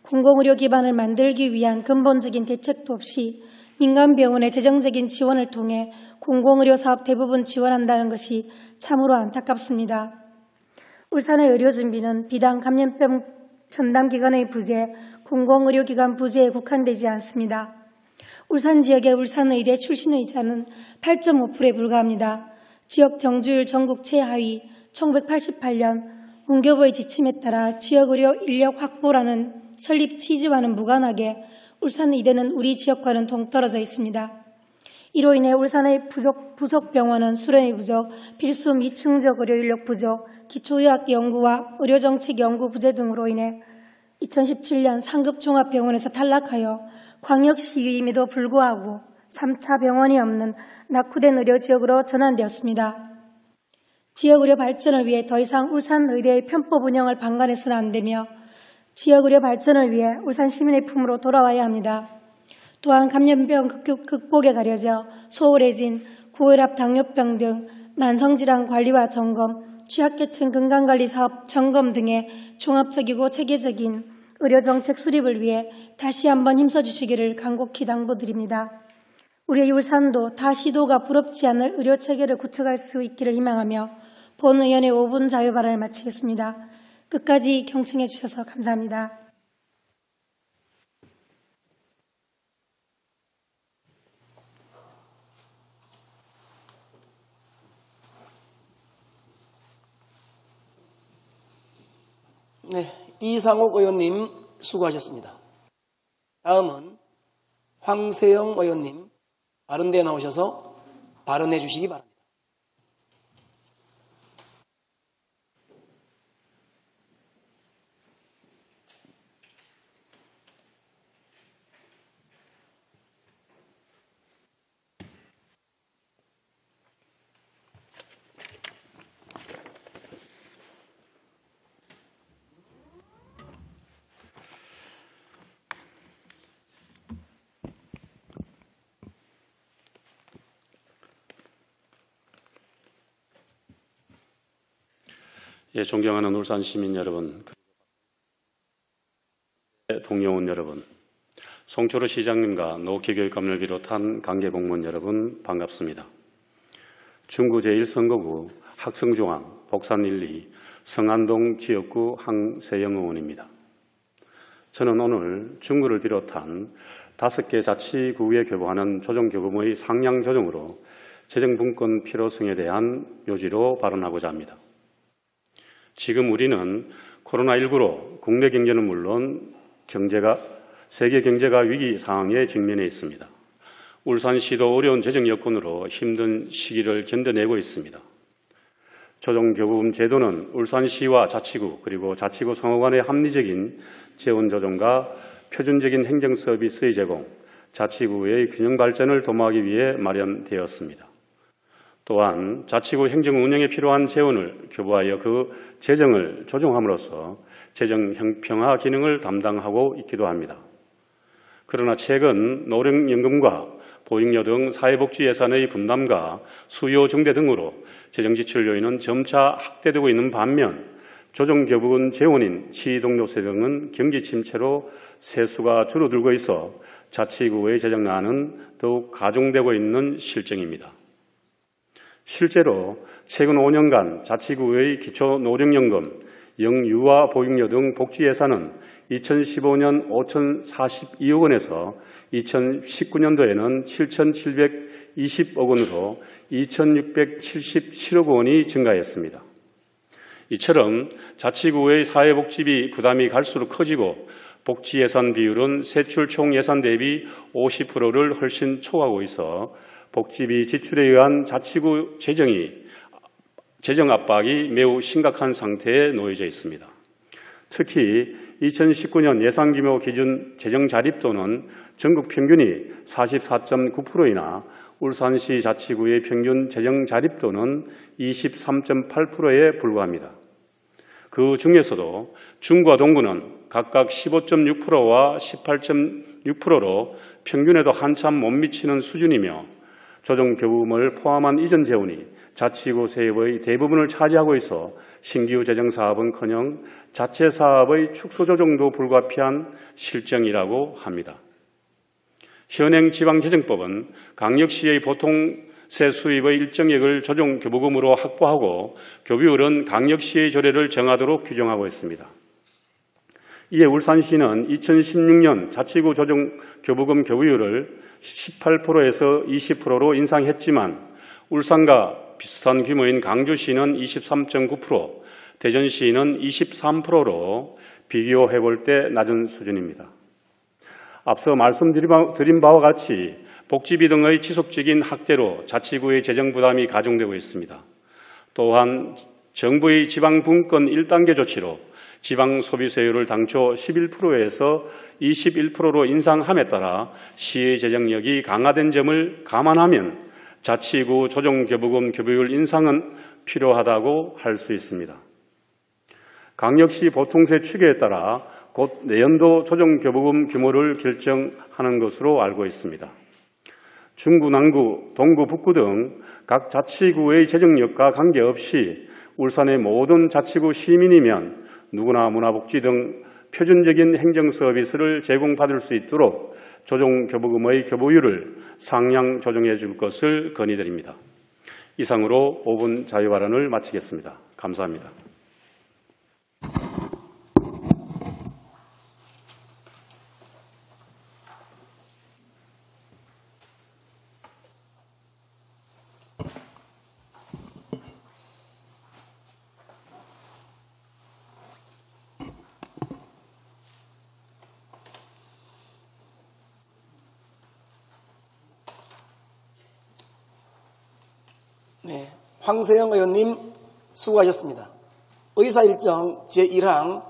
공공의료 기반을 만들기 위한 근본적인 대책도 없이 민간병원의 재정적인 지원을 통해 공공의료 사업 대부분 지원한다는 것이 참으로 안타깝습니다. 울산의 의료준비는 비단 감염병 전담기관의 부재, 공공의료기관 부재에 국한되지 않습니다. 울산 지역의 울산의대 출신 의사는 8.5%에 불과합니다. 지역 정주율 전국 최하위, 1988년 문교부의 지침에 따라 지역의료 인력 확보라는 설립 취지와는 무관하게 울산의대는 우리 지역과는 동떨어져 있습니다. 이로 인해 울산의 부속 병원은 수련의 부족, 필수 미충족 의료 인력 부족, 기초의학 연구와 의료정책 연구 부재 등으로 인해 2017년 상급 종합병원에서 탈락하여 광역시임에도 불구하고 3차 병원이 없는 낙후된 의료지역으로 전환되었습니다. 지역의료 발전을 위해 더 이상 울산의대의 편법 운영을 방관해서는 안 되며 지역의료 발전을 위해 울산 시민의 품으로 돌아와야 합니다. 또한 감염병 극복에 가려져 소홀해진 고혈압, 당뇨병 등 만성질환 관리와 점검, 취약계층 건강관리 사업 점검 등의 종합적이고 체계적인 의료정책 수립을 위해 다시 한번 힘써주시기를 간곡히 당부드립니다. 우리의 울산도 타 시도가 부럽지 않을 의료체계를 구축할 수 있기를 희망하며 본 의원의 5분 자유 발언을 마치겠습니다. 끝까지 경청해 주셔서 감사합니다. 네, 이상옥 의원님 수고하셨습니다. 다음은 황세영 의원님 발언대에 나오셔서 발언해 주시기 바랍니다. 예, 존경하는 울산 시민 여러분, 동료원 여러분, 송초로 시장님과 노키교육감을 비롯한 관계공무원 여러분 반갑습니다. 중구 제1선거구 학성중앙 복산 1, 2 성안동 지역구 황세영 의원입니다. 저는 오늘 중구를 비롯한 5개 자치구에 교부하는 조정교부의 상향 조정으로 재정분권 필요성에 대한 요지로 발언하고자 합니다. 지금 우리는 코로나19로 국내 경제는 물론 세계 경제가 위기 상황에 직면해 있습니다. 울산시도 어려운 재정 여건으로 힘든 시기를 견뎌내고 있습니다. 조정교부금 제도는 울산시와 자치구 그리고 자치구 상호 간의 합리적인 재원 조정과 표준적인 행정 서비스의 제공, 자치구의 균형 발전을 도모하기 위해 마련되었습니다. 또한 자치구 행정 운영에 필요한 재원을 교부하여 그 재정을 조정함으로써 재정 형평화 기능을 담당하고 있기도 합니다. 그러나 최근 노령연금과 보육료 등 사회복지 예산의 분담과 수요 증대 등으로 재정 지출 요인은 점차 확대되고 있는 반면 조정교부금 재원인 시동료세 등은 경기 침체로 세수가 줄어들고 있어 자치구의 재정난은 더욱 가중되고 있는 실정입니다. 실제로 최근 5년간 자치구의 기초노령연금, 영유아 보육료 등 복지 예산은 2015년 5,042억 원에서 2019년도에는 7,720억 원으로 2,677억 원이 증가했습니다. 이처럼 자치구의 사회복지비 부담이 갈수록 커지고 복지 예산 비율은 세출 총 예산 대비 50%를 훨씬 초과하고 있어 복지비 지출에 의한 자치구 재정 압박이 매우 심각한 상태에 놓여져 있습니다. 특히 2019년 예산 규모 기준 재정 자립도는 전국 평균이 44.9%이나 울산시 자치구의 평균 재정 자립도는 23.8%에 불과합니다. 그 중에서도 중구와 동구는 각각 15.6%와 18.6%로 평균에도 한참 못 미치는 수준이며 조정교부금을 포함한 이전 재원이 자치구 세입의 대부분을 차지하고 있어 신규 재정사업은커녕 자체 사업의 축소 조정도 불가피한 실정이라고 합니다. 현행 지방재정법은 강력시의 보통세 수입의 일정액을 조정교부금으로 확보하고 교부율은 강력시의 조례를 정하도록 규정하고 있습니다. 이에 울산시는 2016년 자치구 조정교부금 교부율을 18%에서 20%로 인상했지만 울산과 비슷한 규모인 강주시는 23.9%, 대전시는 23%로 비교해볼 때 낮은 수준입니다. 앞서 말씀드린 바와 같이 복지비 등의 지속적인 확대로 자치구의 재정 부담이 가중되고 있습니다. 또한 정부의 지방분권 1단계 조치로 지방 소비세율을 당초 11%에서 21%로 인상함에 따라 시의 재정력이 강화된 점을 감안하면 자치구 조정교부금 교부율 인상은 필요하다고 할 수 있습니다. 강력시 보통세 추계에 따라 곧 내연도 조정교부금 규모를 결정하는 것으로 알고 있습니다. 중구, 남구, 동구, 북구 등 각 자치구의 재정력과 관계없이 울산의 모든 자치구 시민이면 누구나 문화복지 등 표준적인 행정 서비스를 제공받을 수 있도록 조정교부금의 교부율을 상향 조정해 줄 것을 건의드립니다. 이상으로 5분 자유발언을 마치겠습니다. 감사합니다. 네, 황세영 의원님 수고하셨습니다. 의사일정 제1항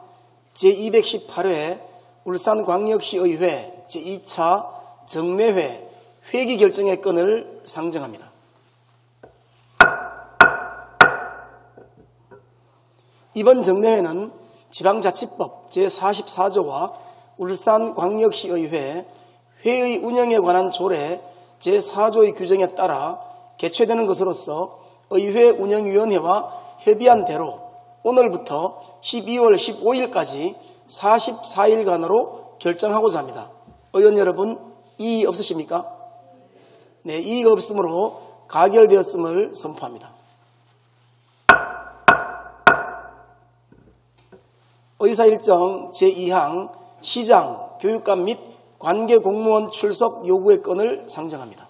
제218회 울산광역시의회 제2차 정례회 회기 결정의 건을 상정합니다. 이번 정례회는 지방자치법 제44조와 울산광역시의회 회의 운영에 관한 조례 제4조의 규정에 따라 개최되는 것으로서 의회 운영위원회와 협의한 대로 오늘부터 12월 15일까지 44일간으로 결정하고자 합니다. 의원 여러분, 이의 없으십니까? 네, 이의가 없으므로 가결되었음을 선포합니다. 의사일정 제2항 시장, 교육감 및 관계공무원 출석 요구의 건을 상정합니다.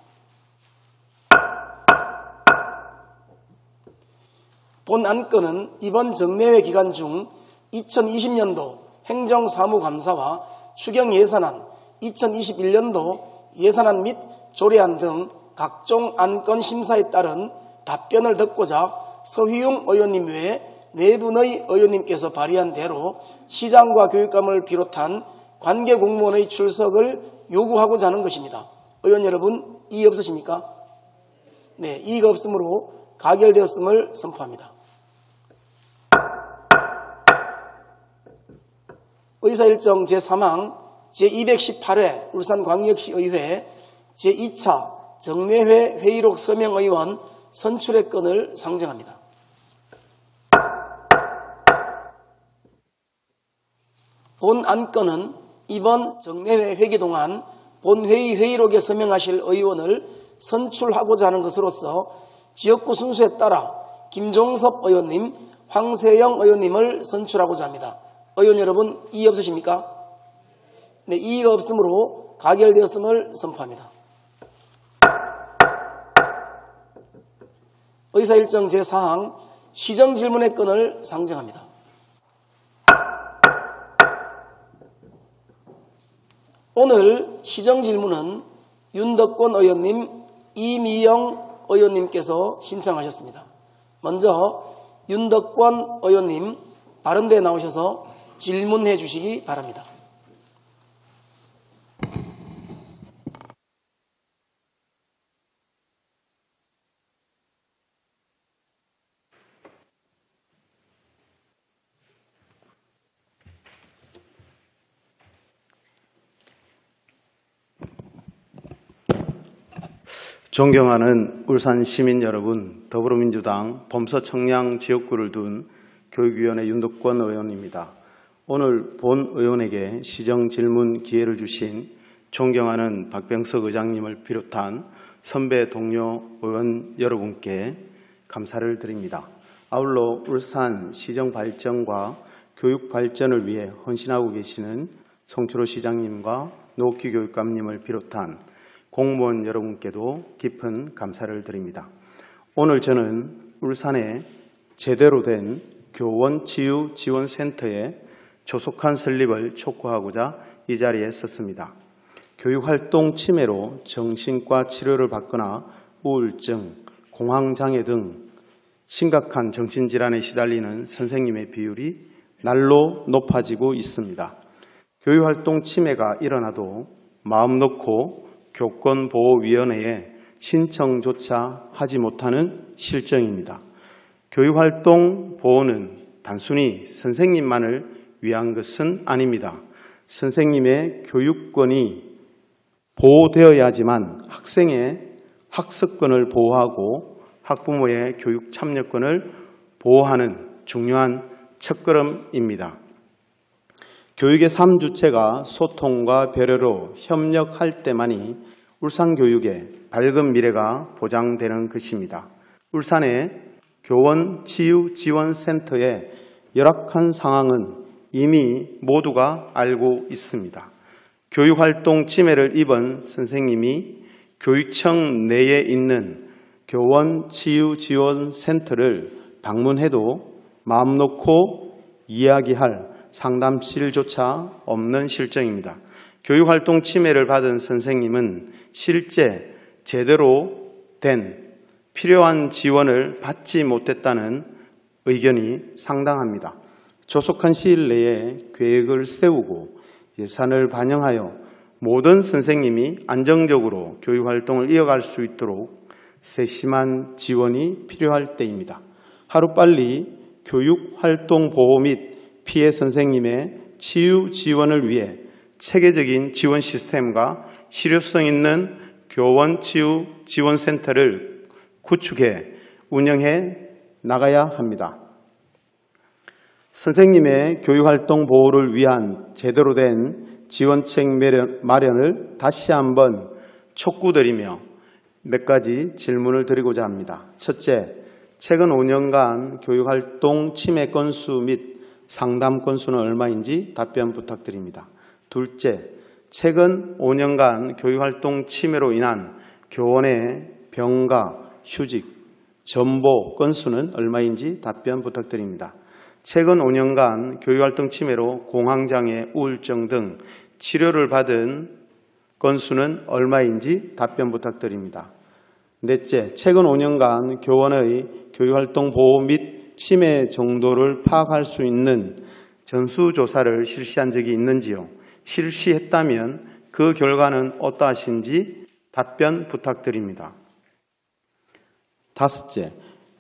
본 안건은 이번 정례회 기간 중 2020년도 행정사무감사와 추경예산안, 2021년도 예산안 및 조례안 등 각종 안건 심사에 따른 답변을 듣고자 서휘용 의원님 외에 4분의 의원님께서 발의한 대로 시장과 교육감을 비롯한 관계공무원의 출석을 요구하고자 하는 것입니다. 의원 여러분, 이의 없으십니까? 네, 이의가 없으므로 가결되었음을 선포합니다. 의사일정 제3항 제218회 울산광역시의회 제2차 정례회 회의록 서명의원 선출의 건을 상정합니다. 본 안건은 이번 정례회 회기 동안 본회의 회의록에 서명하실 의원을 선출하고자 하는 것으로서 지역구 순서에 따라 김종섭 의원님, 황세영 의원님을 선출하고자 합니다. 의원 여러분, 이의 없으십니까? 네, 이의가 없으므로 가결되었음을 선포합니다. 의사일정 제4항 시정질문의 건을 상정합니다. 오늘 시정질문은 윤덕권 의원님, 이미영 의원님께서 신청하셨습니다. 먼저 윤덕권 의원님 발언대에 나오셔서 질문해 주시기 바랍니다. 존경하는 울산 시민 여러분, 더불어민주당 범서청량 지역구를 둔 교육위원회 윤덕권 의원입니다. 오늘 본 의원에게 시정 질문 기회를 주신 존경하는 박병석 의장님을 비롯한 선배 동료 의원 여러분께 감사를 드립니다. 아울러 울산 시정 발전과 교육 발전을 위해 헌신하고 계시는 송철호 시장님과 노옥희 교육감님을 비롯한 공무원 여러분께도 깊은 감사를 드립니다. 오늘 저는 울산에 제대로 된 교원치유지원센터의 조속한 설립을 촉구하고자 이 자리에 섰습니다. 교육활동 침해로 정신과 치료를 받거나 우울증, 공황장애 등 심각한 정신질환에 시달리는 선생님의 비율이 날로 높아지고 있습니다. 교육활동 침해가 일어나도 마음 놓고 교권보호위원회에 신청조차 하지 못하는 실정입니다. 교육활동 보호는 단순히 선생님만을 위한 것은 아닙니다. 선생님의 교육권이 보호되어야지만 학생의 학습권을 보호하고 학부모의 교육 참여권을 보호하는 중요한 첫걸음입니다. 교육의 3주체가 소통과 배려로 협력할 때만이 울산 교육의 밝은 미래가 보장되는 것입니다. 울산의 교원치유지원센터의 열악한 상황은 이미 모두가 알고 있습니다. 교육활동 침해를 입은 선생님이 교육청 내에 있는 교원치유지원센터를 방문해도 마음 놓고 이야기할 상담실조차 없는 실정입니다. 교육활동 침해를 받은 선생님은 실제 제대로 된 필요한 지원을 받지 못했다는 의견이 상당합니다. 조속한 시일 내에 계획을 세우고 예산을 반영하여 모든 선생님이 안정적으로 교육활동을 이어갈 수 있도록 세심한 지원이 필요할 때입니다. 하루빨리 교육활동 보호 및 피해 선생님의 치유 지원을 위해 체계적인 지원 시스템과 실효성 있는 교원치유 지원센터를 구축해 운영해 나가야 합니다. 선생님의 교육활동 보호를 위한 제대로 된 지원책 마련을 다시 한번 촉구드리며 몇 가지 질문을 드리고자 합니다. 첫째, 최근 5년간 교육활동 침해 건수 및 상담 건수는 얼마인지 답변 부탁드립니다. 둘째, 최근 5년간 교육활동 침해로 인한 교원의 병가, 휴직, 전보 건수는 얼마인지 답변 부탁드립니다. 최근 5년간 교육활동 침해로 공황장애, 우울증 등 치료를 받은 건수는 얼마인지 답변 부탁드립니다. 넷째, 최근 5년간 교원의 교육활동 보호 및 침해 정도를 파악할 수 있는 전수조사를 실시한 적이 있는지요? 실시했다면 그 결과는 어떠하신지 답변 부탁드립니다. 다섯째,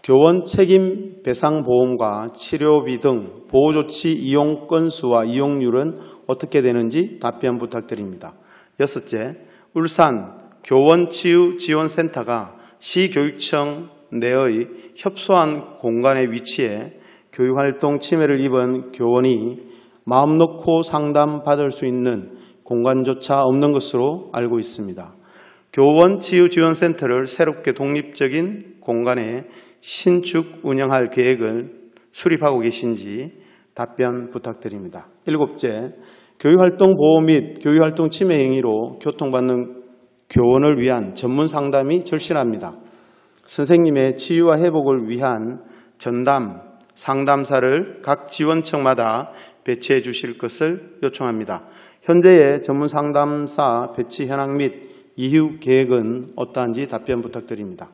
교원 책임 배상 보험과 치료비 등 보호조치 이용 건수와 이용률은 어떻게 되는지 답변 부탁드립니다. 여섯째, 울산 교원치유지원센터가 시교육청 내의 협소한 공간에 위치해 교육활동 침해를 입은 교원이 마음 놓고 상담받을 수 있는 공간조차 없는 것으로 알고 있습니다. 교원치유지원센터를 새롭게 독립적인 공간에 신축 운영할 계획을 수립하고 계신지 답변 부탁드립니다. 일곱째, 교육활동 보호 및 교육활동 침해 행위로 교통받는 교원을 위한 전문 상담이 절실합니다. 선생님의 치유와 회복을 위한 전담, 상담사를 각 지원청마다 배치해 주실 것을 요청합니다. 현재의 전문 상담사 배치 현황 및 이후 계획은 어떠한지 답변 부탁드립니다.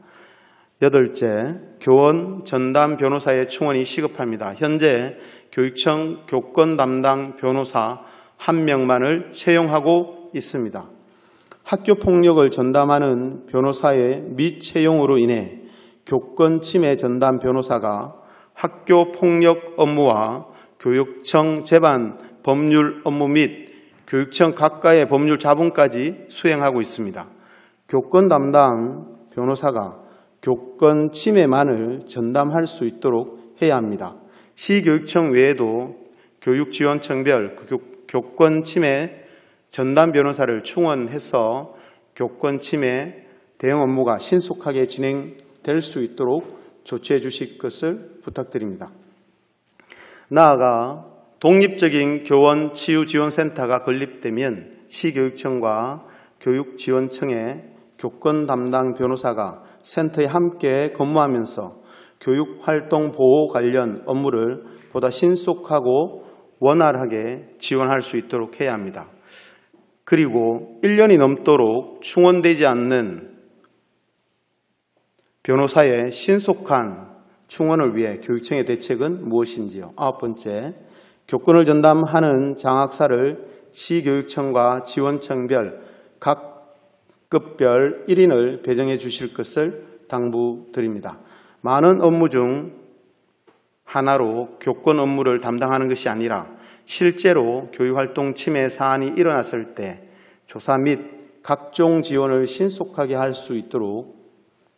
여덟째, 교원 전담 변호사의 충원이 시급합니다. 현재 교육청 교권 담당 변호사 1명만을 채용하고 있습니다. 학교폭력을 전담하는 변호사의 미채용으로 인해 교권 침해 전담 변호사가 학교폭력 업무와 교육청 재반 법률 업무 및 교육청 각과의 법률 자문까지 수행하고 있습니다. 교권 담당 변호사가 교권 침해만을 전담할 수 있도록 해야 합니다. 시교육청 외에도 교육지원청별 교권 침해 전담 변호사를 충원해서 교권 침해 대응 업무가 신속하게 진행될 수 있도록 조치해 주실 것을 부탁드립니다. 나아가 독립적인 교원 치유지원센터가 건립되면 시교육청과 교육지원청의 교권 담당 변호사가 센터에 함께 근무하면서 교육활동 보호 관련 업무를 보다 신속하고 원활하게 지원할 수 있도록 해야 합니다. 그리고 1년이 넘도록 충원되지 않는 변호사의 신속한 충원을 위해 교육청의 대책은 무엇인지요? 9번째, 교권을 전담하는 장학사를 시교육청과 지원청별 각 급별 1인을 배정해 주실 것을 당부드립니다. 많은 업무 중 하나로 교권 업무를 담당하는 것이 아니라 실제로 교육활동 침해 사안이 일어났을 때 조사 및 각종 지원을 신속하게 할 수 있도록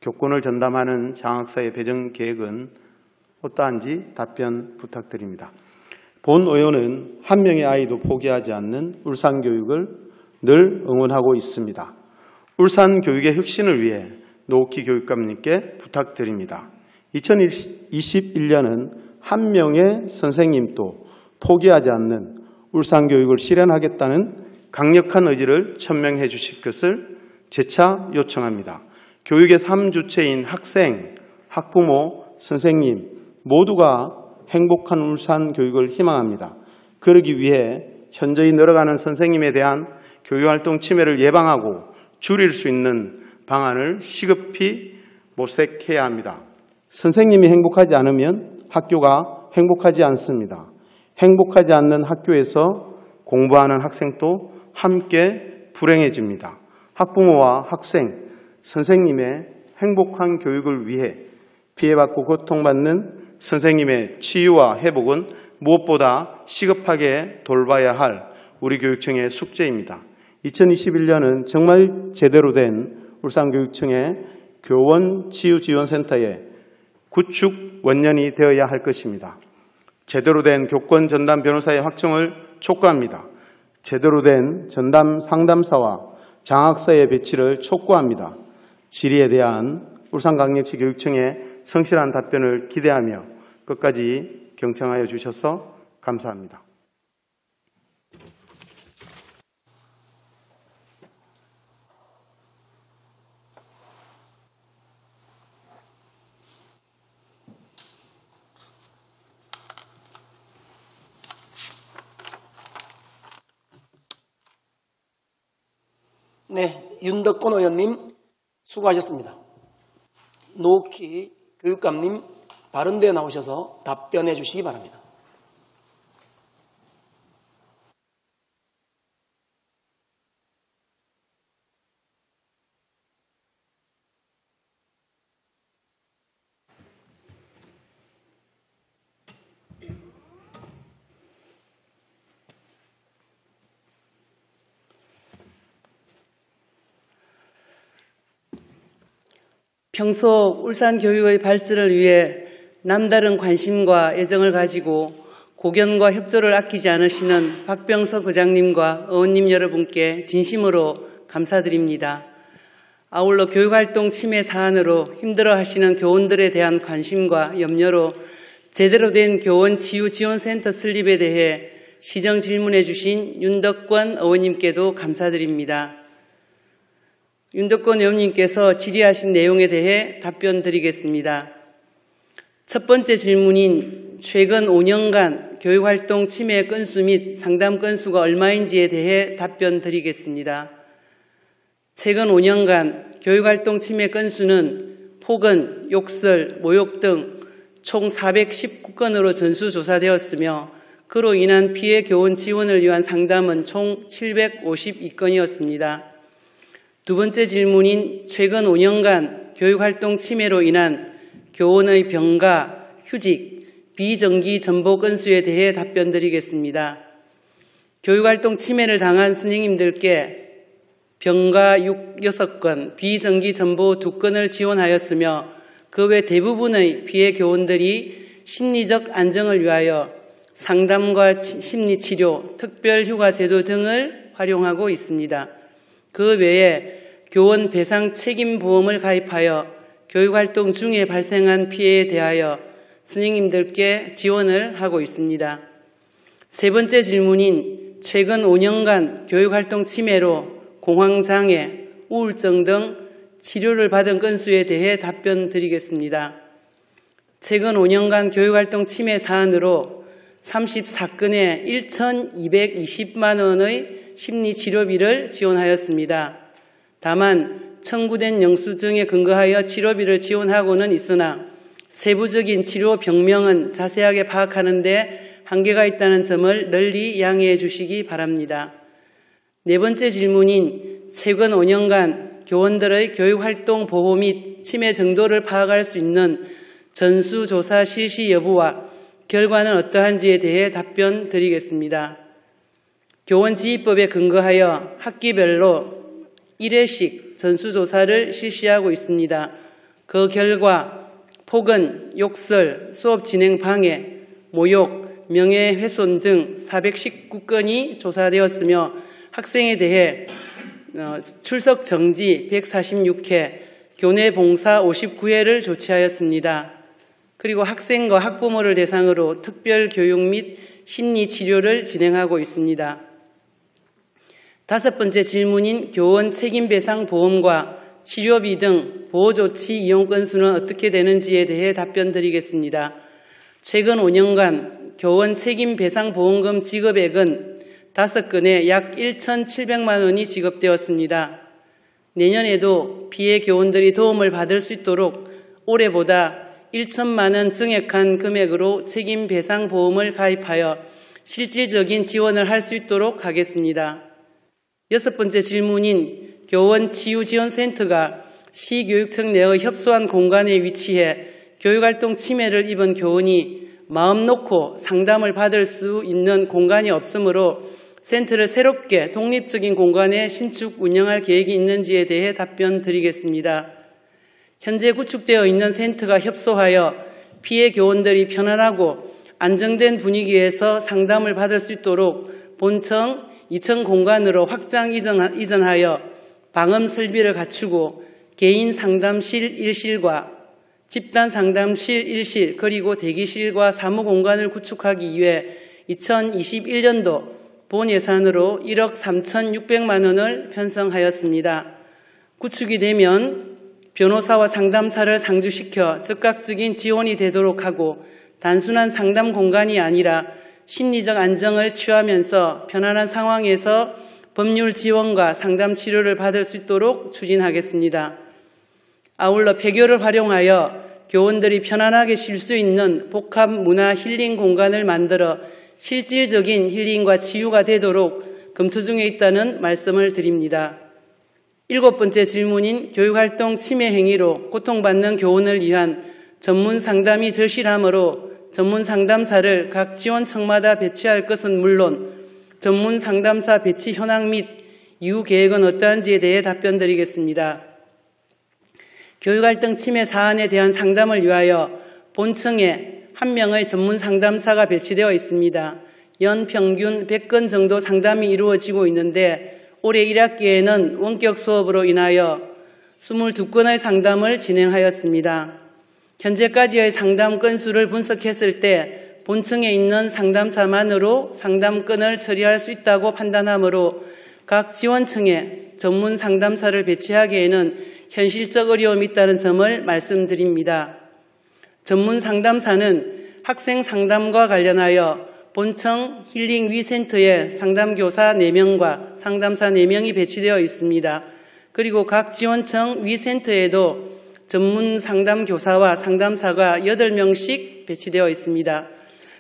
교권을 전담하는 장학사의 배정 계획은 어떠한지 답변 부탁드립니다. 본 의원은 한 명의 아이도 포기하지 않는 울산교육을 늘 응원하고 있습니다. 울산교육의 혁신을 위해 노옥희 교육감님께 부탁드립니다. 2021년은 한 명의 선생님도 포기하지 않는 울산교육을 실현하겠다는 강력한 의지를 천명해 주실 것을 재차 요청합니다. 교육의 3주체인 학생, 학부모, 선생님 모두가 행복한 울산교육을 희망합니다. 그러기 위해 현저히 늘어가는 선생님에 대한 교육활동 침해를 예방하고 줄일 수 있는 방안을 시급히 모색해야 합니다. 선생님이 행복하지 않으면 학교가 행복하지 않습니다. 행복하지 않는 학교에서 공부하는 학생도 함께 불행해집니다. 학부모와 학생, 선생님의 행복한 교육을 위해 피해받고 고통받는 선생님의 치유와 회복은 무엇보다 시급하게 돌봐야 할 우리 교육청의 숙제입니다. 2021년은 정말 제대로 된 울산교육청의 교원치유지원센터의 구축 원년이 되어야 할 것입니다. 제대로 된 교권 전담 변호사의 확정을 촉구합니다. 제대로 된 전담 상담사와 장학사의 배치를 촉구합니다. 질의에 대한 울산광역시 교육청의 성실한 답변을 기대하며 끝까지 경청하여 주셔서 감사합니다. 네, 윤덕권 의원님 수고하셨습니다. 노옥희 교육감님 바른 데 나오셔서 답변해 주시기 바랍니다. 평소 울산 교육의 발전을 위해 남다른 관심과 애정을 가지고 고견과 협조를 아끼지 않으시는 박병석 의장님과 의원님 여러분께 진심으로 감사드립니다. 아울러 교육활동 침해 사안으로 힘들어하시는 교원들에 대한 관심과 염려로 제대로 된 교원 치유 지원센터 설립에 대해 시정 질문해 주신 윤덕권 의원님께도 감사드립니다. 윤덕권 의원님께서 질의하신 내용에 대해 답변 드리겠습니다. 첫 번째 질문인 최근 5년간 교육활동 침해 건수 및 상담 건수가 얼마인지에 대해 답변 드리겠습니다. 최근 5년간 교육활동 침해 건수는 폭언, 욕설, 모욕 등 총 419건으로 전수조사되었으며 그로 인한 피해 교원 지원을 위한 상담은 총 752건이었습니다. 두 번째 질문인 최근 5년간 교육활동 침해로 인한 교원의 병가, 휴직, 비정기 전보 건수에 대해 답변 드리겠습니다. 교육활동 침해를 당한 선생님들께 병가 6건, 비정기 전보 2건을 지원하였으며 그 외 대부분의 피해 교원들이 심리적 안정을 위하여 상담과 심리치료, 특별휴가 제도 등을 활용하고 있습니다. 그 외에 교원 배상 책임보험을 가입하여 교육활동 중에 발생한 피해에 대하여 선생님들께 지원을 하고 있습니다. 세 번째 질문인 최근 5년간 교육활동 침해로 공황장애, 우울증 등 치료를 받은 건수에 대해 답변 드리겠습니다. 최근 5년간 교육활동 침해 사안으로 34건에 1,220만 원의 심리치료비를 지원하였습니다. 다만 청구된 영수증에 근거하여 치료비를 지원하고는 있으나 세부적인 치료 병명은 자세하게 파악하는 데 한계가 있다는 점을 널리 양해해 주시기 바랍니다. 네 번째 질문인 최근 5년간 교원들의 교육활동 보호 및 침해 정도를 파악할 수 있는 전수조사 실시 여부와 결과는 어떠한지에 대해 답변 드리겠습니다. 교원지휘법에 근거하여 학기별로 1회씩 전수조사를 실시하고 있습니다. 그 결과 폭언, 욕설, 수업 진행 방해, 모욕, 명예훼손 등 419건이 조사되었으며 학생에 대해 출석 정지 146회, 교내 봉사 59회를 조치하였습니다. 그리고 학생과 학부모를 대상으로 특별 교육 및 심리 치료를 진행하고 있습니다. 다섯 번째 질문인 교원 책임배상 보험과 치료비 등 보호조치 이용 건수는 어떻게 되는지에 대해 답변 드리겠습니다. 최근 5년간 교원 책임배상 보험금 지급액은 5건에 약 1,700만 원이 지급되었습니다. 내년에도 피해 교원들이 도움을 받을 수 있도록 올해보다 1천만 원 증액한 금액으로 책임배상보험을 가입하여 실질적인 지원을 할 수 있도록 하겠습니다. 여섯 번째 질문인 교원치유지원센터가 시교육청 내의 협소한 공간에 위치해 교육활동 침해를 입은 교원이 마음 놓고 상담을 받을 수 있는 공간이 없으므로 센터를 새롭게 독립적인 공간에 신축 운영할 계획이 있는지에 대해 답변 드리겠습니다. 현재 구축되어 있는 센터가 협소하여 피해 교원들이 편안하고 안정된 분위기에서 상담을 받을 수 있도록 본청 2층 공간으로 확장 이전하여 방음 설비를 갖추고 개인 상담실 1실과 집단 상담실 1실 그리고 대기실과 사무 공간을 구축하기 위해 2021년도 본 예산으로 1억 3,600만 원을 편성하였습니다. 구축이 되면 변호사와 상담사를 상주시켜 즉각적인 지원이 되도록 하고 단순한 상담 공간이 아니라 심리적 안정을 취하면서 편안한 상황에서 법률 지원과 상담 치료를 받을 수 있도록 추진하겠습니다. 아울러 폐교를 활용하여 교원들이 편안하게 쉴 수 있는 복합 문화 힐링 공간을 만들어 실질적인 힐링과 치유가 되도록 검토 중에 있다는 말씀을 드립니다. 일곱 번째 질문인 교육활동 침해 행위로 고통받는 교원을 위한 전문 상담이 절실하므로 전문 상담사를 각 지원청마다 배치할 것은 물론 전문 상담사 배치 현황 및 이후 계획은 어떠한지에 대해 답변 드리겠습니다. 교육활동 침해 사안에 대한 상담을 위하여 본청에 1명의 전문 상담사가 배치되어 있습니다. 연 평균 100건 정도 상담이 이루어지고 있는데 올해 1학기에는 원격 수업으로 인하여 22건의 상담을 진행하였습니다. 현재까지의 상담 건수를 분석했을 때 본청에 있는 상담사만으로 상담건을 처리할 수 있다고 판단하므로 각 지원청에 전문 상담사를 배치하기에는 현실적 어려움이 있다는 점을 말씀드립니다. 전문 상담사는 학생 상담과 관련하여 본청 힐링위센터에 상담교사 4명과 상담사 4명이 배치되어 있습니다. 그리고 각 지원청 위센터에도 전문 상담교사와 상담사가 8명씩 배치되어 있습니다.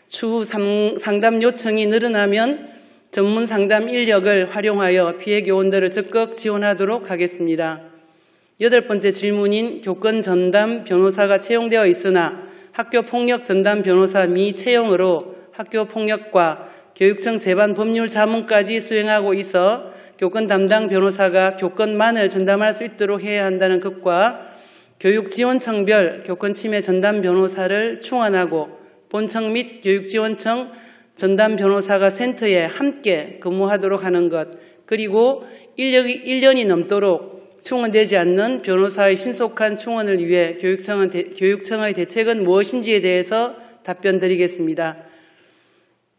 추후 상담 요청이 늘어나면 전문 상담 인력을 활용하여 피해 교원들을 적극 지원하도록 하겠습니다. 여덟 번째 질문인 교권 전담 변호사가 채용되어 있으나 학교폭력 전담 변호사 미채용으로 학교폭력과 교육청 재반 법률 자문까지 수행하고 있어 교권 담당 변호사가 교권만을 전담할 수 있도록 해야 한다는 것과 교육지원청별 교권침해 전담 변호사를 충원하고 본청 및 교육지원청 전담 변호사가 센터에 함께 근무하도록 하는 것, 그리고 1년이 넘도록 충원되지 않는 변호사의 신속한 충원을 위해 교육청의 대책은 무엇인지에 대해서 답변 드리겠습니다.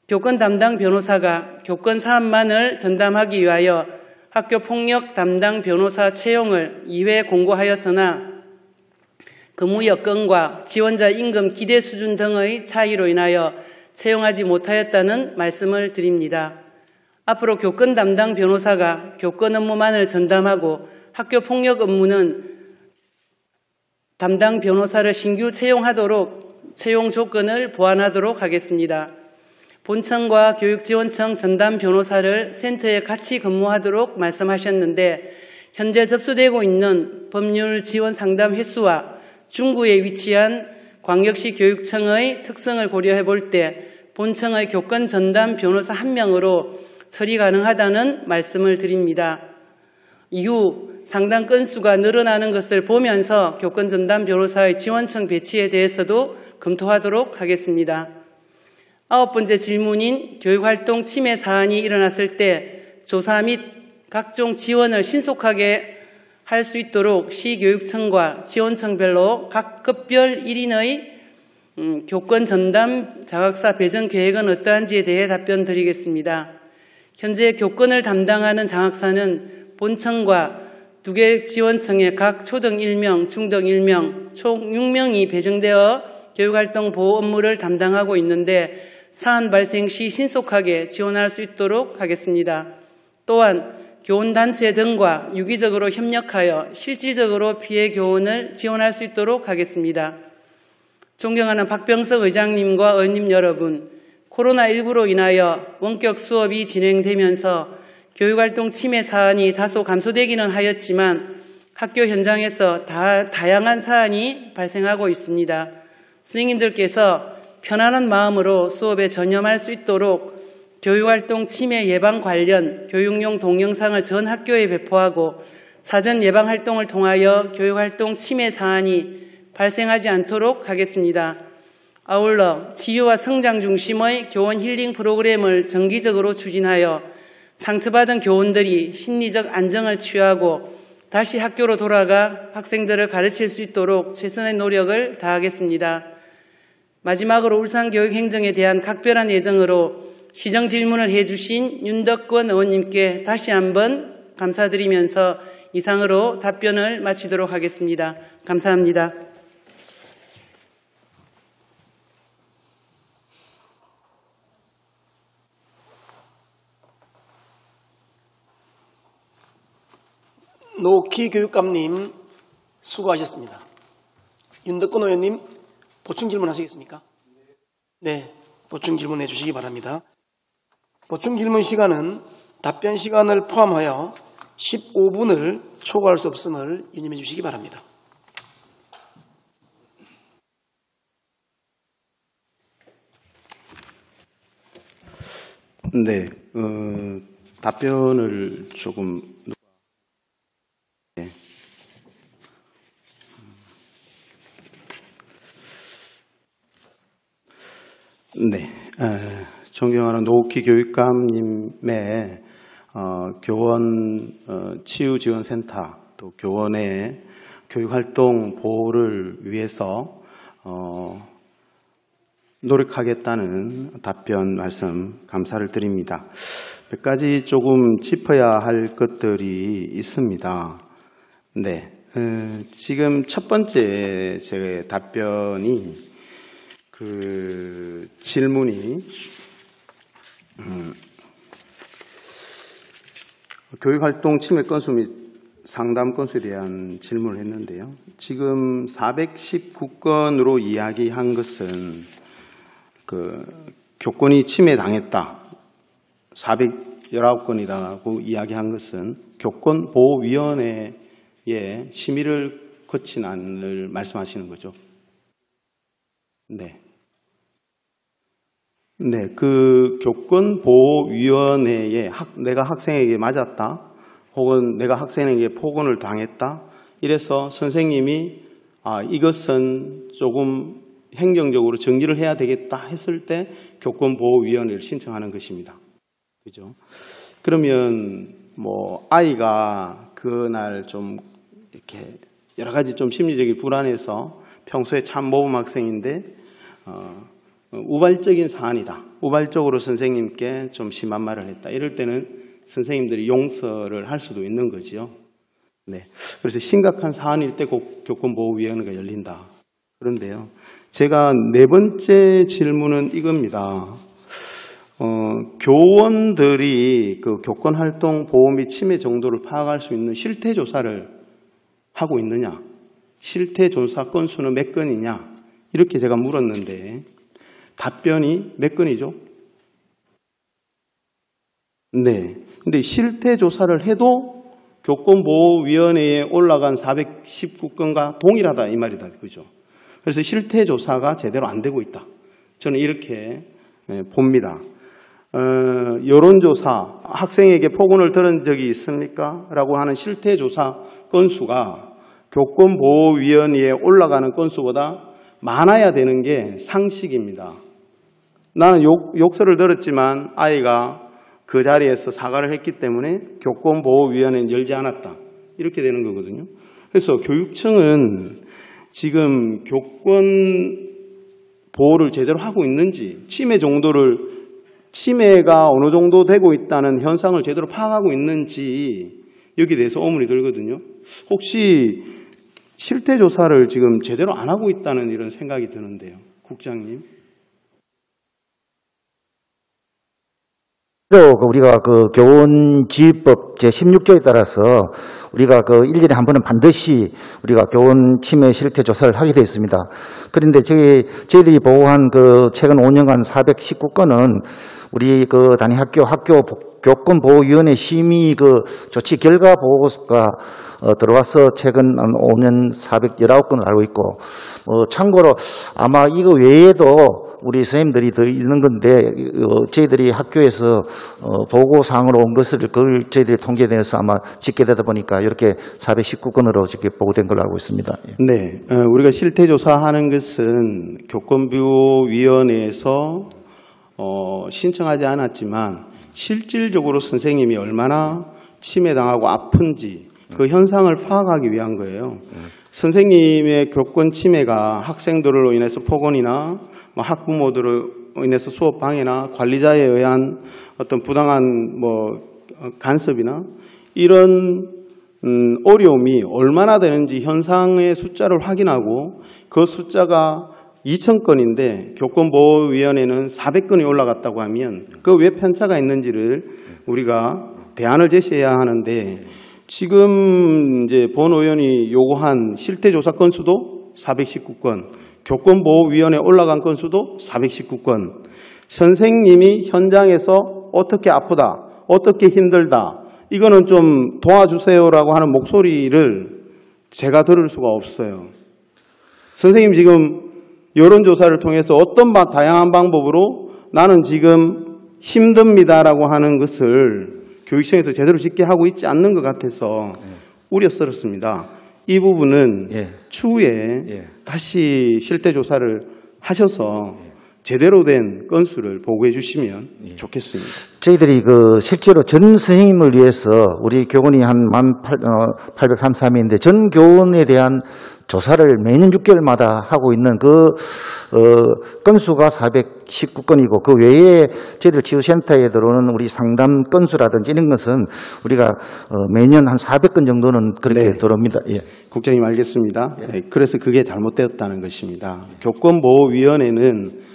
교권 담당 변호사가 교권 사안만을 전담하기 위하여 학교폭력 담당 변호사 채용을 2회 공고하였으나 근무 여건과 지원자 임금 기대 수준 등의 차이로 인하여 채용하지 못하였다는 말씀을 드립니다. 앞으로 교권 담당 변호사가 교권 업무만을 전담하고 학교폭력 업무는 담당 변호사를 신규 채용하도록 채용 조건을 보완하도록 하겠습니다. 본청과 교육지원청 전담 변호사를 센터에 같이 근무하도록 말씀하셨는데 현재 접수되고 있는 법률 지원 상담 횟수와 중구에 위치한 광역시 교육청의 특성을 고려해 볼 때 본청의 교권 전담 변호사 1명으로 처리 가능하다는 말씀을 드립니다. 이후 상담 건수가 늘어나는 것을 보면서 교권 전담 변호사의 지원청 배치에 대해서도 검토하도록 하겠습니다. 9번째 질문인 교육활동 침해 사안이 일어났을 때 조사 및 각종 지원을 신속하게 할 수 있도록 시교육청과 지원청별로 각 급별 1인의 교권 전담 장학사 배정 계획은 어떠한지에 대해 답변 드리겠습니다. 현재 교권을 담당하는 장학사는 본청과 2개 지원청에 각 초등 1명, 중등 1명, 총 6명이 배정되어 교육활동 보호 업무를 담당하고 있는데 사안 발생 시 신속하게 지원할 수 있도록 하겠습니다. 또한 교원단체 등과 유기적으로 협력하여 실질적으로 피해 교원을 지원할 수 있도록 하겠습니다. 존경하는 박병석 의장님과 의원님 여러분, 코로나19로 인하여 원격 수업이 진행되면서 교육활동 침해 사안이 다소 감소되기는 하였지만 학교 현장에서 다양한 사안이 발생하고 있습니다. 선생님들께서 편안한 마음으로 수업에 전념할 수 있도록 교육활동 침해 예방 관련 교육용 동영상을 전 학교에 배포하고 사전 예방 활동을 통하여 교육활동 침해 사안이 발생하지 않도록 하겠습니다. 아울러 치유와 성장 중심의 교원 힐링 프로그램을 정기적으로 추진하여 상처받은 교원들이 심리적 안정을 취하고 다시 학교로 돌아가 학생들을 가르칠 수 있도록 최선의 노력을 다하겠습니다. 마지막으로 울산교육행정에 대한 각별한 애정으로 시정 질문을 해주신 윤덕권 의원님께 다시 한번 감사드리면서 이상으로 답변을 마치도록 하겠습니다. 감사합니다. 노키 교육감님 수고하셨습니다. 윤덕권 의원님 보충 질문 하시겠습니까? 네, 보충 질문해 주시기 바랍니다. 보충 질문 시간은 답변 시간을 포함하여 15분을 초과할 수 없음을 유념해 주시기 바랍니다. 네, 답변을 조금 네, 존경하는 노키 교육감님의 교원 치유지원센터 또 교원의 교육활동 보호를 위해서 노력하겠다는 답변 말씀 감사를 드립니다. 몇 가지 조금 짚어야 할 것들이 있습니다. 네, 지금 첫 번째 제 답변이 질문이 교육활동 침해 건수 및 상담 건수에 대한 질문을 했는데요. 지금 419건으로 이야기한 것은 교권이 침해당했다. 419건이라고 이야기한 것은 교권보호위원회의 심의를 거친 안을 말씀하시는 거죠. 네. 네, 그 교권보호위원회에 내가 학생에게 맞았다, 혹은 내가 학생에게 폭언을 당했다, 이래서 선생님이 이것은 조금 행정적으로 정리를 해야 되겠다 했을 때 교권보호위원회를 신청하는 것입니다. 그죠? 그러면 뭐 아이가 그날 좀 이렇게 여러 가지 좀 심리적인 불안해서 평소에 참 모범 학생인데 우발적인 사안이다, 우발적으로 선생님께 좀 심한 말을 했다, 이럴 때는 선생님들이 용서를 할 수도 있는 거지요. 네, 그래서 심각한 사안일 때 교권보호위원회가 열린다. 그런데요, 제가 네 번째 질문은 이겁니다. 교원들이 그 교권활동 보호 및 침해 정도를 파악할 수 있는 실태조사를 하고 있느냐, 실태조사 건수는 몇 건이냐, 이렇게 제가 물었는데 답변이 몇 건이죠? 네. 근데 실태조사를 해도 교권보호위원회에 올라간 419건과 동일하다, 이 말이다. 그죠? 그래서 실태조사가 제대로 안 되고 있다. 저는 이렇게 봅니다. 여론조사, 학생에게 폭언을 들은 적이 있습니까? 라고 하는 실태조사 건수가 교권보호위원회에 올라가는 건수보다 많아야 되는 게 상식입니다. 나는 욕설을 들었지만 아이가 그 자리에서 사과를 했기 때문에 교권보호위원회는 열지 않았다, 이렇게 되는 거거든요. 그래서 교육청은 지금 교권 보호를 제대로 하고 있는지, 침해가 어느 정도 되고 있다는 현상을 제대로 파악하고 있는지, 여기에 대해서 의문이 들거든요. 혹시 실태조사를 지금 제대로 안 하고 있다는 이런 생각이 드는데요, 국장님. 우리가 그 교원지휘법 제16조에 따라서 우리가 그 1년에 한 번은 반드시 우리가 교원 침해 실태 조사를 하게 되어 있습니다. 그런데 저희들이 보고한 그 최근 5년간 419건은 우리 그 단위 학교 교권보호위원회 심의 그 조치 결과 보고가 들어와서 최근 한 5년 419건을 알고 있고, 참고로 아마 이거 외에도 우리 선생님들이 더 있는 건데, 저희들이 학교에서 보고사항으로 온 것을 그걸 저희들이 통계내서 아마 집계되다 보니까 이렇게 419건으로 이렇게 보고된 걸로 알고 있습니다. 네, 우리가 실태조사하는 것은 교권보호위원회에서 신청하지 않았지만 실질적으로 선생님이 얼마나 침해당하고 아픈지 그 현상을 파악하기 위한 거예요. 선생님의 교권 침해가 학생들로 인해서 폭언이나 학부모들로 인해서 수업 방해나 관리자에 의한 어떤 부당한 간섭이나 이런 어려움이 얼마나 되는지 현상의 숫자를 확인하고, 그 숫자가 2,000건인데 교권보호위원회는 400건이 올라갔다고 하면 그 왜 편차가 있는지를 우리가 대안을 제시해야 하는데, 지금 이제 본 의원이 요구한 실태조사 건수도 419건, 교권보호위원회에 올라간 건수도 419건, 선생님이 현장에서 어떻게 아프다, 어떻게 힘들다, 이거는 좀 도와주세요라고 하는 목소리를 제가 들을 수가 없어요. 선생님 지금 여론조사를 통해서 어떤 다양한 방법으로 나는 지금 힘듭니다라고 하는 것을 교육청에서 제대로 집계하고 있지 않는 것 같아서 우려스럽습니다. 이 부분은 추후에 다시 실태조사를 하셔서 제대로 된 건수를 보고해 주시면 좋겠습니다. 저희들이 실제로 전 선생님을 위해서 우리 교원이 한 1833인데 전 교원에 대한 조사를 매년 6개월마다 하고 있는 건수가 419건이고, 그 외에 저희들 치유센터에 들어오는 우리 상담 건수라든지 이런 것은 우리가 매년 한 400건 정도는 그렇게 들어옵니다. 예. 국장님 알겠습니다. 그래서 그게 잘못되었다는 것입니다. 교권보호위원회는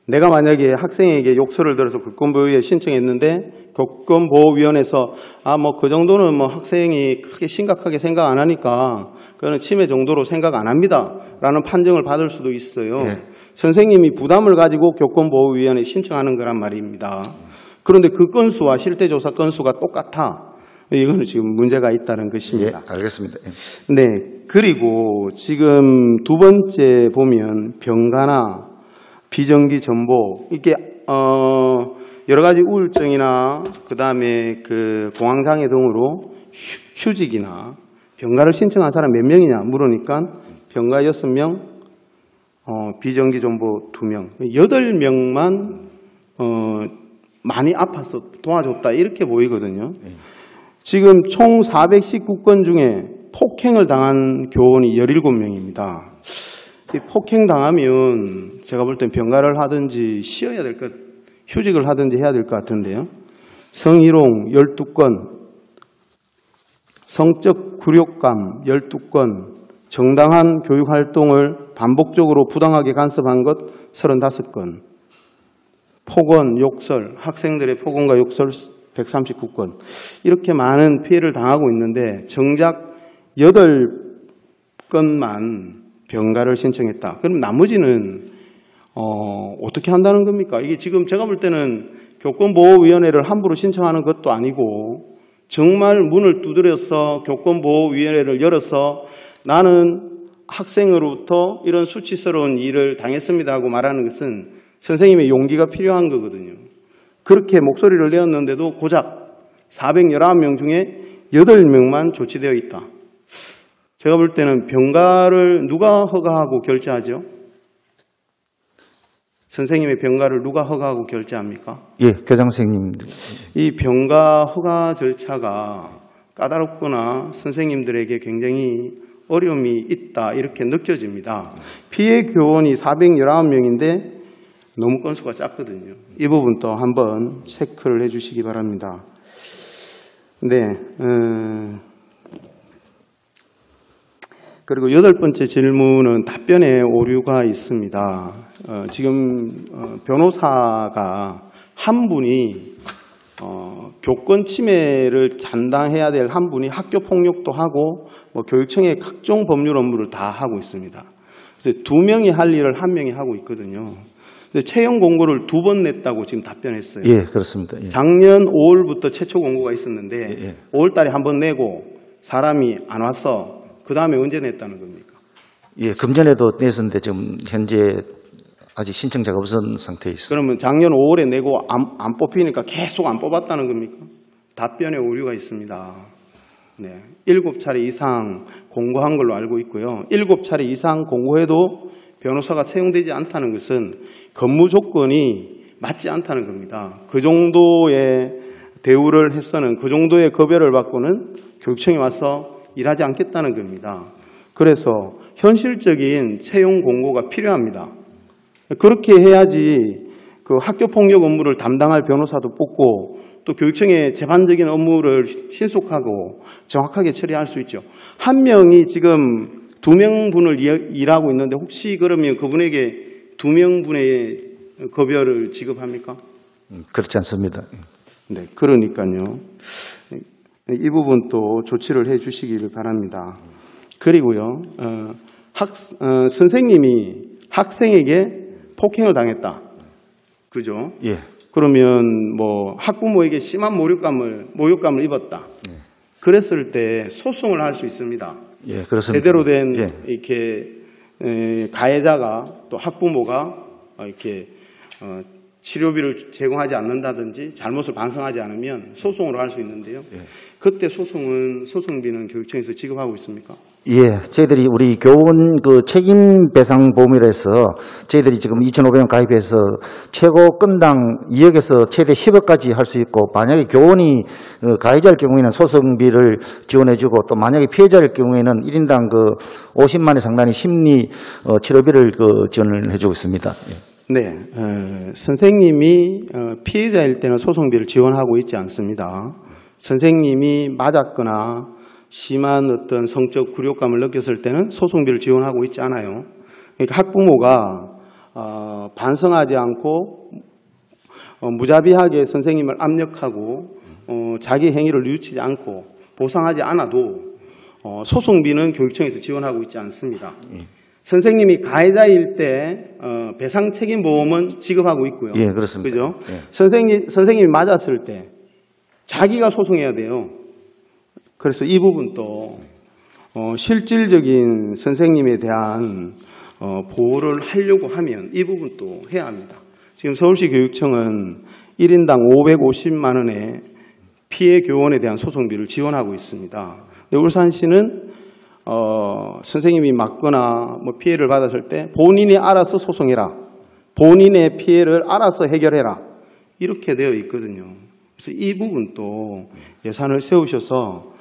내가 만약에 학생에게 욕설을 들어서 교권보호위에 신청했는데 교권보호위원회에서 그 정도는 학생이 크게 심각하게 생각 안 하니까 그거는 침해 정도로 생각 안 합니다 라는 판정을 받을 수도 있어요. 선생님이 부담을 가지고 교권보호위원회에 신청하는 거란 말입니다. 그런데 그 건수와 실태조사 건수가 똑같아. 이거는 지금 문제가 있다는 것입니다. 알겠습니다. 네, 그리고 지금 두 번째 보면 병가나 비정기 전보, 이게 여러 가지 우울증이나 그다음에 그 공황장애 등으로 휴직이나 병가를 신청한 사람 몇 명이냐 물으니까 병가 6명, 비정기 존보 2명, 8명만 많이 아파서 도와줬다 이렇게 보이거든요. 지금 총 419건 중에 폭행을 당한 교원이 17명입니다. 폭행 당하면 제가 볼 땐 병가를 하든지 쉬어야 될 것, 휴직을 하든지 해야 될 것 같은데요. 성희롱 12건, 성적 굴욕감 12건, 정당한 교육활동을 반복적으로 부당하게 간섭한 것 35건, 폭언, 욕설, 학생들의 폭언과 욕설 139건, 이렇게 많은 피해를 당하고 있는데 정작 8건만 병가를 신청했다. 그럼 나머지는 어떻게 한다는 겁니까? 이게 지금 제가 볼 때는 교권보호위원회를 함부로 신청하는 것도 아니고 정말 문을 두드려서 교권보호위원회를 열어서 나는 학생으로부터 이런 수치스러운 일을 당했습니다 하고 말하는 것은 선생님의 용기가 필요한 거거든요. 그렇게 목소리를 내었는데도 고작 419명 중에 8명만 조치되어 있다. 제가 볼 때는 병가를 누가 허가하고 결재하죠? 선생님의 병가를 누가 허가하고 결재합니까? 예, 교장 선생님. 이 병가 허가 절차가 까다롭거나 선생님들에게 굉장히 어려움이 있다 이렇게 느껴집니다. 피해 교원이 419명인데 너무 건수가 작거든요. 이 부분도 한번 체크를 해주시기 바랍니다. 네. 그리고 8번째 질문은 답변에 오류가 있습니다. 지금 변호사가 한 분이 교권 침해를 담당해야 될 한 분이 학교 폭력도 하고 교육청의 각종 법률 업무를 다 하고 있습니다. 그래서 2명이 할 일을 1명이 하고 있거든요. 채용 공고를 2번 냈다고 지금 답변했어요. 예, 그렇습니다. 예. 작년 5월부터 최초 공고가 있었는데 예. 5월 달에 한 번 내고 사람이 안 왔어. 그 다음에 언제 냈다는 겁니까? 예, 금전에도 냈었는데 지금 현재 아직 신청자가 없은 상태에 있습니다. 그러면 작년 5월에 내고 안 뽑히니까 계속 안 뽑았다는 겁니까? 답변에 오류가 있습니다. 네, 7차례 이상 공고한 걸로 알고 있고요. 7차례 이상 공고해도 변호사가 채용되지 않다는 것은 근무 조건이 맞지 않다는 겁니다. 그 정도의 대우를 했서는 그 정도의 급여를 받고는 교육청에 와서 일하지 않겠다는 겁니다. 그래서 현실적인 채용 공고가 필요합니다. 그렇게 해야지 그 학교폭력 업무를 담당할 변호사도 뽑고 또 교육청의 재반적인 업무를 신속하고 정확하게 처리할 수 있죠. 한 명이 지금 2명분을 일하고 있는데 혹시 그러면 그분에게 2명분의 급여를 지급합니까? 그렇지 않습니다. 네, 그러니까요. 이 부분도 조치를 해 주시기를 바랍니다. 그리고요, 선생님이 학생에게 폭행을 당했다. 그죠? 예. 그러면 학부모에게 심한 모욕감을 입었다. 예. 그랬을 때 소송을 할 수 있습니다. 예, 그렇습니다. 제대로 된 예. 이렇게 가해자가 또 학부모가 이렇게 치료비를 제공하지 않는다든지 잘못을 반성하지 않으면 소송으로 할 수 있는데요. 예. 그때 소송비는 교육청에서 지급하고 있습니까? 예, 저희들이 우리 교원 책임 배상 보험이라 해서 저희들이 지금 2,500원 가입해서 최고 건당 2억에서 최대 10억까지 할 수 있고, 만약에 교원이 가해자일 경우에는 소송비를 지원해주고, 또 만약에 피해자일 경우에는 1인당 50만 원 상당의 심리 치료비를 지원을 해주고 있습니다. 예. 네, 선생님이 피해자일 때는 소송비를 지원하고 있지 않습니다. 선생님이 맞았거나 심한 어떤 성적 굴욕감을 느꼈을 때는 소송비를 지원하고 있지 않아요. 그러니까 학부모가 반성하지 않고 무자비하게 선생님을 압력하고 자기 행위를 뉘우치지 않고 보상하지 않아도 소송비는 교육청에서 지원하고 있지 않습니다. 선생님이 가해자일 때 배상 책임 보험은 지급하고 있고요. 예, 그렇습니다. 그죠? 예. 선생님이 맞았을 때 자기가 소송해야 돼요. 그래서 이 부분도 실질적인 선생님에 대한 보호를 하려고 하면 이 부분도 해야 합니다. 지금 서울시 교육청은 1인당 550만 원의 피해 교원에 대한 소송비를 지원하고 있습니다. 근데 울산시는 선생님이 맞거나 뭐 피해를 받았을 때 본인이 알아서 소송해라. 본인의 피해를 알아서 해결해라. 이렇게 되어 있거든요. 그래서 이 부분도 예산을 세우셔서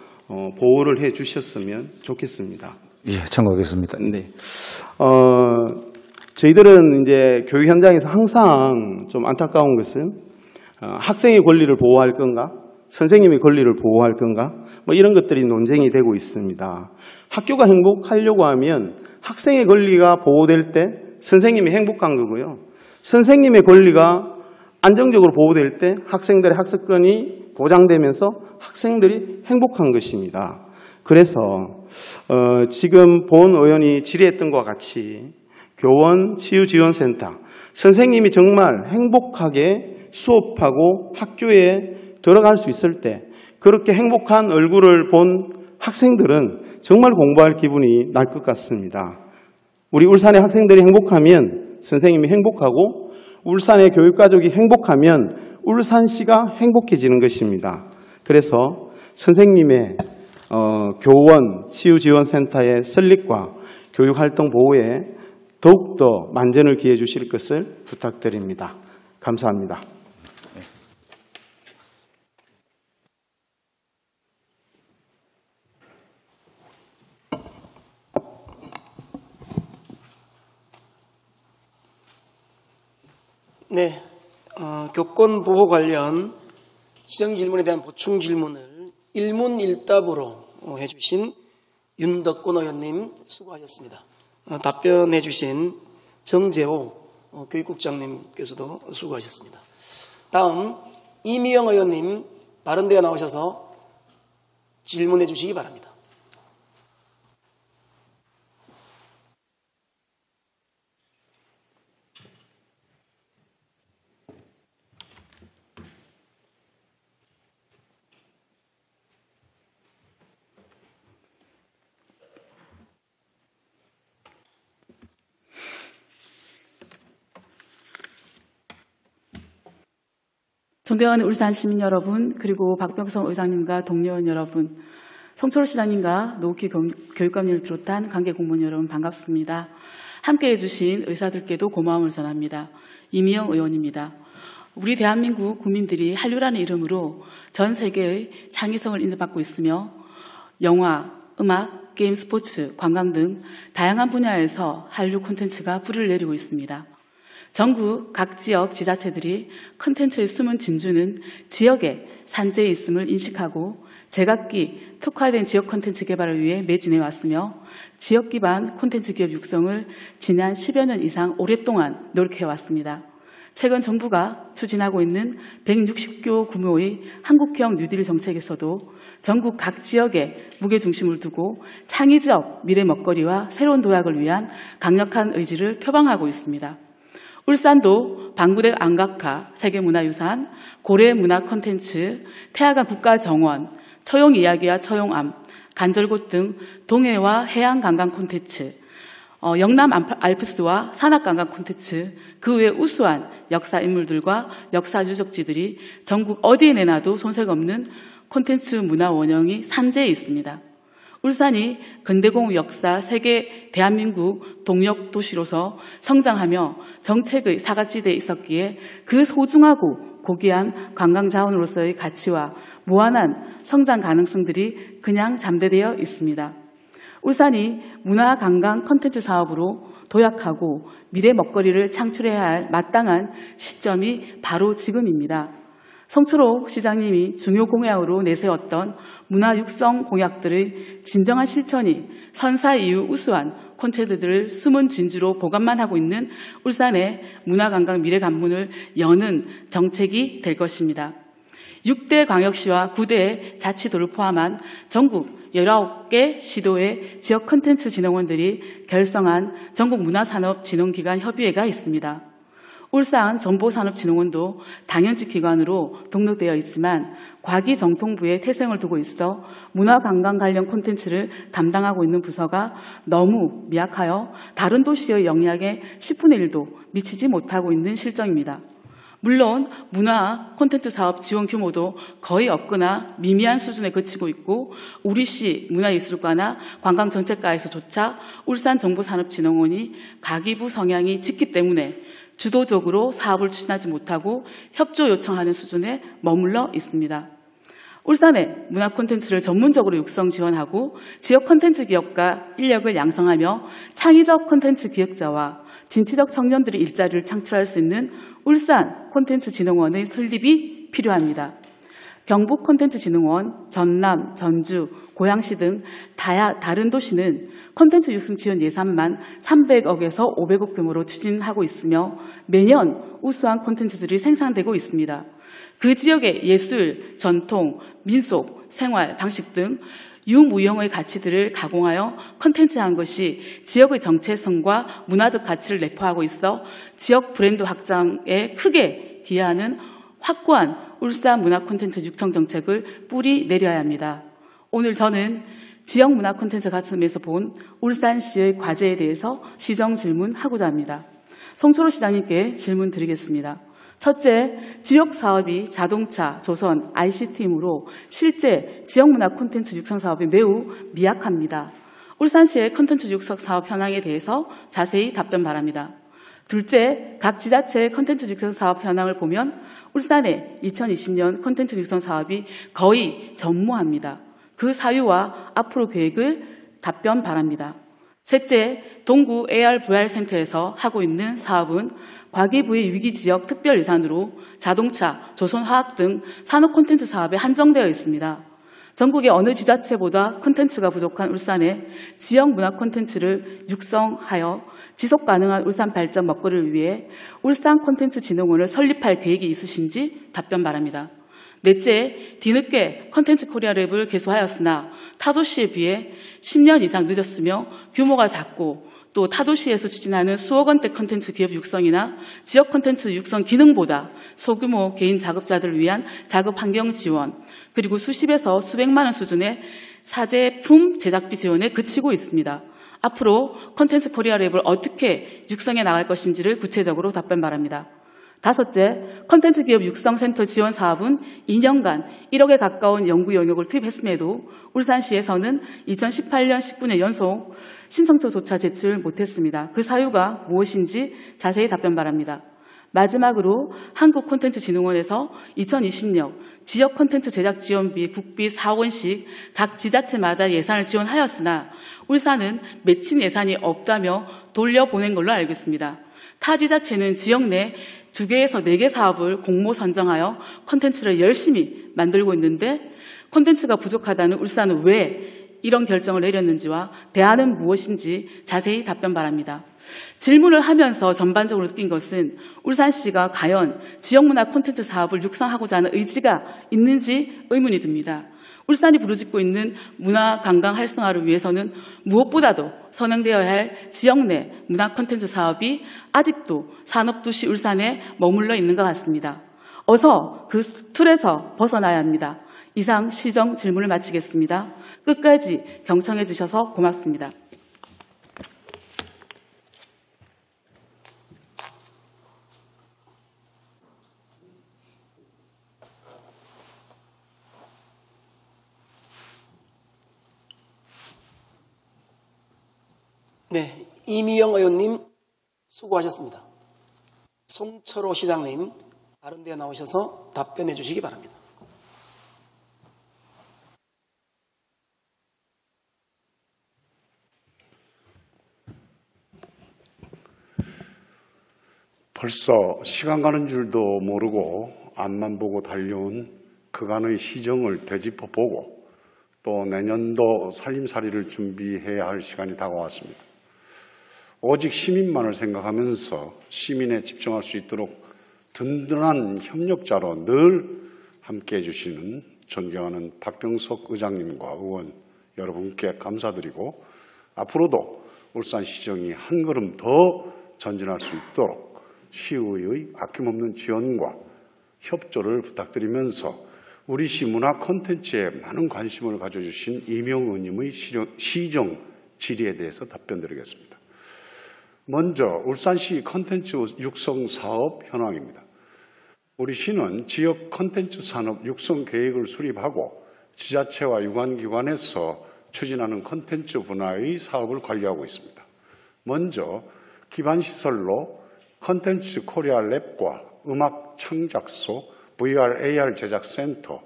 보호를 해 주셨으면 좋겠습니다. 예, 참고하겠습니다. 네. 저희들은 이제 교육 현장에서 항상 좀 안타까운 것은 학생의 권리를 보호할 건가? 선생님의 권리를 보호할 건가? 뭐 이런 것들이 논쟁이 되고 있습니다. 학교가 행복하려고 하면 학생의 권리가 보호될 때 선생님이 행복한 거고요. 선생님의 권리가 안정적으로 보호될 때 학생들의 학습권이 보장되면서 학생들이 행복한 것입니다. 그래서 지금 본 의원이 질의했던 것과 같이 교원 치유지원센터, 선생님이 정말 행복하게 수업하고 학교에 들어갈 수 있을 때 그렇게 행복한 얼굴을 본 학생들은 정말 공부할 기분이 날 것 같습니다. 우리 울산의 학생들이 행복하면 선생님이 행복하고 울산의 교육가족이 행복하면 울산시가 행복해지는 것입니다. 그래서 선생님의 교원 치유지원센터의 설립과 교육활동 보호에 더욱더 만전을 기해 주실 것을 부탁드립니다. 감사합니다. 네, 교권 보호 관련 시정 질문에 대한 보충 질문을 일문일답으로 해주신 윤덕곤 의원님 수고하셨습니다. 답변해 주신 정재호 교육국장님께서도 수고하셨습니다. 다음 이미영 의원님 바른대에 나오셔서 질문해 주시기 바랍니다. 존경하는 울산 시민 여러분, 그리고 박병성 의장님과 동료 의원 여러분, 송철호 시장님과 노욱희 교육감님을 비롯한 관계 공무원 여러분 반갑습니다. 함께해 주신 의사들께도 고마움을 전합니다. 이미영 의원입니다. 우리 대한민국 국민들이 한류라는 이름으로 전 세계의 창의성을 인정받고 있으며 영화, 음악, 게임, 스포츠, 관광 등 다양한 분야에서 한류 콘텐츠가 뿌리를 내리고 있습니다. 전국 각 지역 지자체들이 콘텐츠의 숨은 진주는 지역에 산재에 있음을 인식하고 제각기 특화된 지역 콘텐츠 개발을 위해 매진해 왔으며 지역 기반 콘텐츠 기업 육성을 지난 10여 년 이상 오랫동안 노력해 왔습니다. 최근 정부가 추진하고 있는 160조 규모의 한국형 뉴딜 정책에서도 전국 각 지역에 무게중심을 두고 창의적 미래 먹거리와 새로운 도약을 위한 강력한 의지를 표방하고 있습니다. 울산도 방구댁 안각화 세계문화유산, 고래문화 콘텐츠, 태화강 국가정원, 처용이야기와 처용암, 간절곶 등 동해와 해양 관광 콘텐츠, 영남 알프스와 산악관광 콘텐츠, 그 외 우수한 역사 인물들과 역사 유적지들이 전국 어디에 내놔도 손색 없는 콘텐츠 문화 원형이 산재해 있습니다. 울산이 근대공업 역사 세계 대한민국 동력 도시로서 성장하며 정책의 사각지대에 있었기에 그 소중하고 고귀한 관광자원으로서의 가치와 무한한 성장 가능성들이 그냥 잠재되어 있습니다. 울산이 문화관광 콘텐츠 사업으로 도약하고 미래 먹거리를 창출해야 할 마땅한 시점이 바로 지금입니다. 송철호 시장님이 중요 공약으로 내세웠던 문화 육성 공약들의 진정한 실천이 선사 이후 우수한 콘텐츠들을 숨은 진주로 보관만 하고 있는 울산의 문화관광 미래 관문을 여는 정책이 될 것입니다. 6대 광역시와 9대 자치도를 포함한 전국 19개 시도의 지역 콘텐츠 진흥원들이 결성한 전국문화산업진흥기관 협의회가 있습니다. 울산정보산업진흥원도 당연직 기관으로 등록되어 있지만 과기정통부에 태생을 두고 있어 문화관광 관련 콘텐츠를 담당하고 있는 부서가 너무 미약하여 다른 도시의 영향에 10분의 1도 미치지 못하고 있는 실정입니다. 물론 문화 콘텐츠 사업 지원 규모도 거의 없거나 미미한 수준에 그치고 있고 우리시 문화예술과나 관광정책과에서조차 울산정보산업진흥원이 가기부 성향이 짙기 때문에 주도적으로 사업을 추진하지 못하고 협조 요청하는 수준에 머물러 있습니다. 울산의 문화 콘텐츠를 전문적으로 육성 지원하고 지역 콘텐츠 기업과 인력을 양성하며 창의적 콘텐츠 기획자와 진취적 청년들의 일자리를 창출할 수 있는 울산 콘텐츠진흥원의 설립이 필요합니다. 경북 콘텐츠진흥원, 전남, 전주, 고양시 등 다른 도시는 콘텐츠 육성 지원 예산만 300억에서 500억 규모로 추진하고 있으며 매년 우수한 콘텐츠들이 생산되고 있습니다. 그 지역의 예술, 전통, 민속, 생활, 방식 등 유무형의 가치들을 가공하여 콘텐츠한 것이 지역의 정체성과 문화적 가치를 내포하고 있어 지역 브랜드 확장에 크게 기여하는 확고한 울산 문화 콘텐츠 육성 정책을 뿌리 내려야 합니다. 오늘 저는 지역 문화 콘텐츠 가슴에서 본 울산시의 과제에 대해서 시정 질문하고자 합니다. 송초로 시장님께 질문 드리겠습니다. 첫째, 주력 사업이 자동차, 조선, ICT이므로 실제 지역문화 콘텐츠 육성 사업이 매우 미약합니다. 울산시의 콘텐츠 육성 사업 현황에 대해서 자세히 답변 바랍니다. 둘째, 각 지자체의 콘텐츠 육성 사업 현황을 보면 울산의 2020년 콘텐츠 육성 사업이 거의 전무합니다. 그 사유와 앞으로 계획을 답변 바랍니다. 셋째, 동구 AR VR 센터에서 하고 있는 사업은 과기부의 위기지역 특별예산으로 자동차, 조선화학 등 산업 콘텐츠 사업에 한정되어 있습니다. 전국의 어느 지자체보다 콘텐츠가 부족한 울산에 지역 문화 콘텐츠를 육성하여 지속 가능한 울산 발전 먹거리를 위해 울산 콘텐츠진흥원을 설립할 계획이 있으신지 답변 바랍니다. 넷째, 뒤늦게 콘텐츠 코리아랩을 개소하였으나 타도시에 비해 10년 이상 늦었으며 규모가 작고 또 타도시에서 추진하는 수억 원대 콘텐츠 기업 육성이나 지역 콘텐츠 육성 기능보다 소규모 개인 작업자들을 위한 작업 환경 지원 그리고 수십에서 수백만 원 수준의 사제품 제작비 지원에 그치고 있습니다. 앞으로 콘텐츠 코리아랩을 어떻게 육성해 나갈 것인지를 구체적으로 답변 바랍니다. 다섯째, 콘텐츠 기업 육성센터 지원 사업은 2년간 1억에 가까운 연구 영역을 투입했음에도 울산시에서는 2018년 19년 연속 신청서조차 제출 못했습니다. 그 사유가 무엇인지 자세히 답변 바랍니다. 마지막으로 한국콘텐츠진흥원에서 2020년 지역 콘텐츠 제작 지원비 국비 4억 원씩 각 지자체마다 예산을 지원하였으나 울산은 맺힌 예산이 없다며 돌려보낸 걸로 알고 있습니다. 타 지자체는 지역 내 2개에서 4개 사업을 공모 선정하여 콘텐츠를 열심히 만들고 있는데 콘텐츠가 부족하다는 울산은 왜 이런 결정을 내렸는지와 대안은 무엇인지 자세히 답변 바랍니다. 질문을 하면서 전반적으로 느낀 것은 울산시가 과연 지역문화 콘텐츠 사업을 육성하고자 하는 의지가 있는지 의문이 듭니다. 울산이 부르짖고 있는 문화 관광 활성화를 위해서는 무엇보다도 선행되어야 할 지역 내 문화 콘텐츠 사업이 아직도 산업도시 울산에 머물러 있는 것 같습니다. 어서 그 틀에서 벗어나야 합니다. 이상 시정 질문을 마치겠습니다. 끝까지 경청해 주셔서 고맙습니다. 네, 이미영 의원님 수고하셨습니다. 송철호 시장님 다른 데 나오셔서 답변해 주시기 바랍니다. 벌써 시간 가는 줄도 모르고 앞만 보고 달려온 그간의 시정을 되짚어보고 또 내년도 살림살이를 준비해야 할 시간이 다가왔습니다. 오직 시민만을 생각하면서 시민에 집중할 수 있도록 든든한 협력자로 늘 함께해 주시는 존경하는 박병석 의장님과 의원 여러분께 감사드리고 앞으로도 울산시정이 한 걸음 더 전진할 수 있도록 시의회의 아낌없는 지원과 협조를 부탁드리면서 우리 시 문화 콘텐츠에 많은 관심을 가져주신 이명 의원님의 시정 질의에 대해서 답변드리겠습니다. 먼저 울산시 콘텐츠 육성 사업 현황입니다. 우리 시는 지역 콘텐츠 산업 육성 계획을 수립하고 지자체와 유관기관에서 추진하는 콘텐츠 분야의 사업을 관리하고 있습니다. 먼저 기반시설로 콘텐츠 코리아 랩과 음악 창작소, VR, AR 제작센터,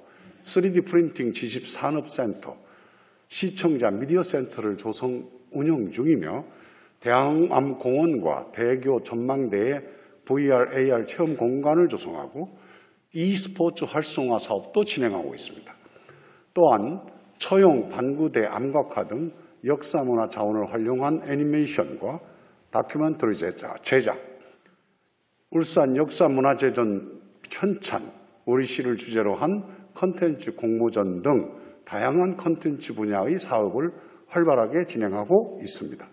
3D 프린팅 지식산업센터, 시청자 미디어 센터를 조성 운영 중이며 대항암공원과 대교 전망대에 VR, AR 체험 공간을 조성하고 e스포츠 활성화 사업도 진행하고 있습니다. 또한 처용, 반구대, 암각화 등 역사문화 자원을 활용한 애니메이션과 다큐멘터리 제작, 울산 역사문화제전 현찬, 우리 시를 주제로 한 콘텐츠 공모전 등 다양한 콘텐츠 분야의 사업을 활발하게 진행하고 있습니다.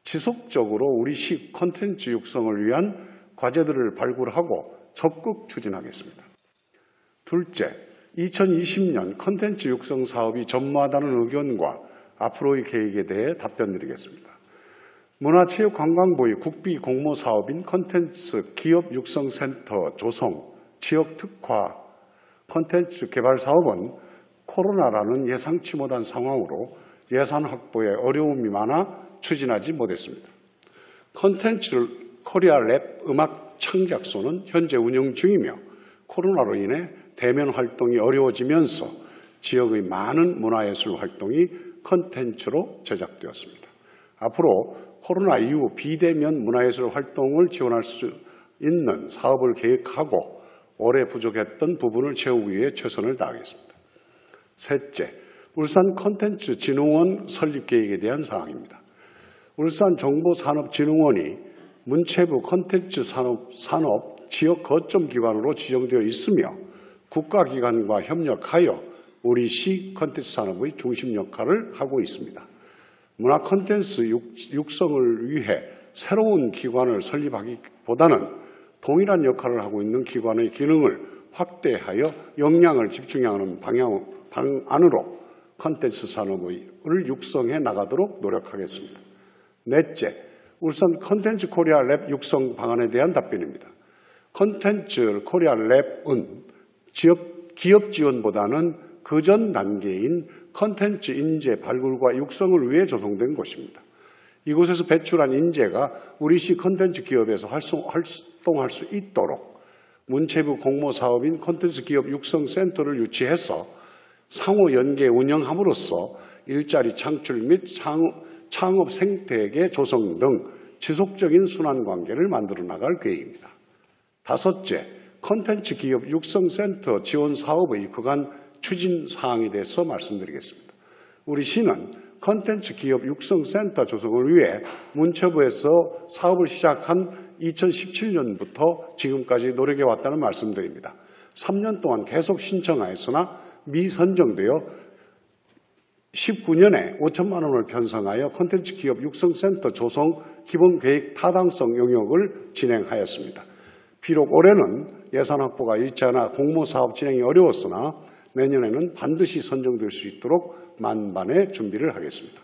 지속적으로 우리 시 콘텐츠 육성을 위한 과제들을 발굴하고 적극 추진하겠습니다. 둘째, 2020년 콘텐츠 육성 사업이 전무하다는 의견과 앞으로의 계획에 대해 답변드리겠습니다. 문화체육관광부의 국비 공모 사업인 콘텐츠 기업 육성센터 조성, 지역 특화 콘텐츠 개발 사업은 코로나라는 예상치 못한 상황으로 예산 확보에 어려움이 많아 추진하지 못했습니다. 콘텐츠 코리아 랩 음악 창작소는 현재 운영 중이며 코로나로 인해 대면 활동이 어려워지면서 지역의 많은 문화예술 활동이 콘텐츠로 제작되었습니다. 앞으로 코로나 이후 비대면 문화예술 활동을 지원할 수 있는 사업을 계획하고 올해 부족했던 부분을 채우기 위해 최선을 다하겠습니다. 셋째, 울산 콘텐츠진흥원 설립 계획에 대한 사항입니다. 울산정보산업진흥원이 문체부 콘텐츠 산업 지역 거점 기관으로 지정되어 있으며 국가기관과 협력하여 우리 시 콘텐츠 산업의 중심 역할을 하고 있습니다. 문화 콘텐츠 육성을 위해 새로운 기관을 설립하기보다는 동일한 역할을 하고 있는 기관의 기능을 확대하여 역량을 집중하는 방안으로 콘텐츠 산업을 육성해 나가도록 노력하겠습니다. 넷째, 울산 콘텐츠 코리아 랩 육성 방안에 대한 답변입니다. 콘텐츠 코리아 랩은 기업 지원보다는 그전 단계인 콘텐츠 인재 발굴과 육성을 위해 조성된 곳입니다. 이곳에서 배출한 인재가 우리 시 콘텐츠 기업에서 활동할 수 있도록 문체부 공모사업인 콘텐츠 기업 육성센터를 유치해서 상호 연계 운영함으로써 일자리 창출 및 창업 생태계 조성 등 지속적인 순환관계를 만들어 나갈 계획입니다. 다섯째, 콘텐츠 기업 육성센터 지원 사업의 그간 추진 사항에 대해서 말씀드리겠습니다. 우리 시는 콘텐츠 기업 육성센터 조성을 위해 문체부에서 사업을 시작한 2017년부터 지금까지 노력해 왔다는 말씀드립니다. 3년 동안 계속 신청하였으나 미선정되어 19년에 5천만 원을 편성하여 콘텐츠 기업 육성센터 조성 기본계획 타당성 영역을 진행하였습니다. 비록 올해는 예산 확보가 있지 않아 공모사업 진행이 어려웠으나 내년에는 반드시 선정될 수 있도록 만반의 준비를 하겠습니다.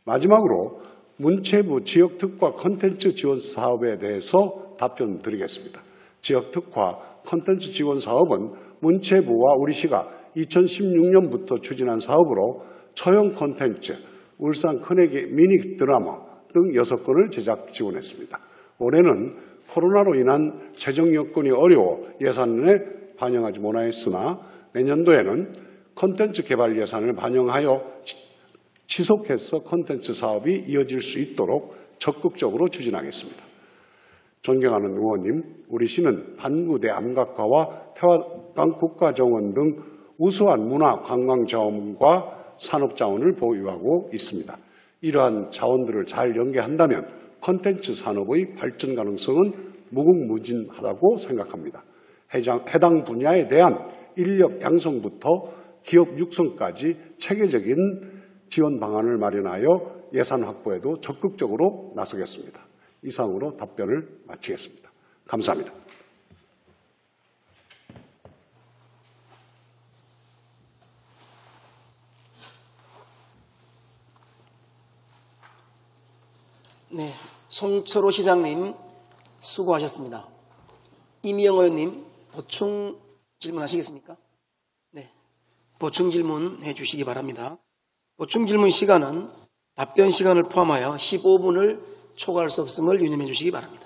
마지막으로 문체부 지역특화 콘텐츠 지원 사업에 대해서 답변드리겠습니다. 지역특화 콘텐츠 지원 사업은 문체부와 우리 시가 2016년부터 추진한 사업으로 처형 콘텐츠, 울산 큰애기 미니 드라마 등 6건을 제작 지원했습니다. 올해는 코로나로 인한 재정 여건이 어려워 예산에 반영하지 못하였으나 내년도에는 콘텐츠 개발 예산을 반영하여 지속해서 콘텐츠 사업이 이어질 수 있도록 적극적으로 추진하겠습니다. 존경하는 의원님, 우리 시는 반구대 암각화와 태화강 국가정원 등 우수한 문화 관광 자원과 산업 자원을 보유하고 있습니다. 이러한 자원들을 잘 연계한다면 콘텐츠 산업의 발전 가능성은 무궁무진하다고 생각합니다. 해당 분야에 대한 인력 양성부터 기업 육성까지 체계적인 지원 방안을 마련하여 예산 확보에도 적극적으로 나서겠습니다. 이상으로 답변을 마치겠습니다. 감사합니다. 네, 송철호 시장님 수고하셨습니다. 이미영 의원님 보충 질문하시겠습니까? 네, 보충 질문해 주시기 바랍니다. 보충 질문 시간은 답변 시간을 포함하여 15분을 초과할 수 없음을 유념해 주시기 바랍니다.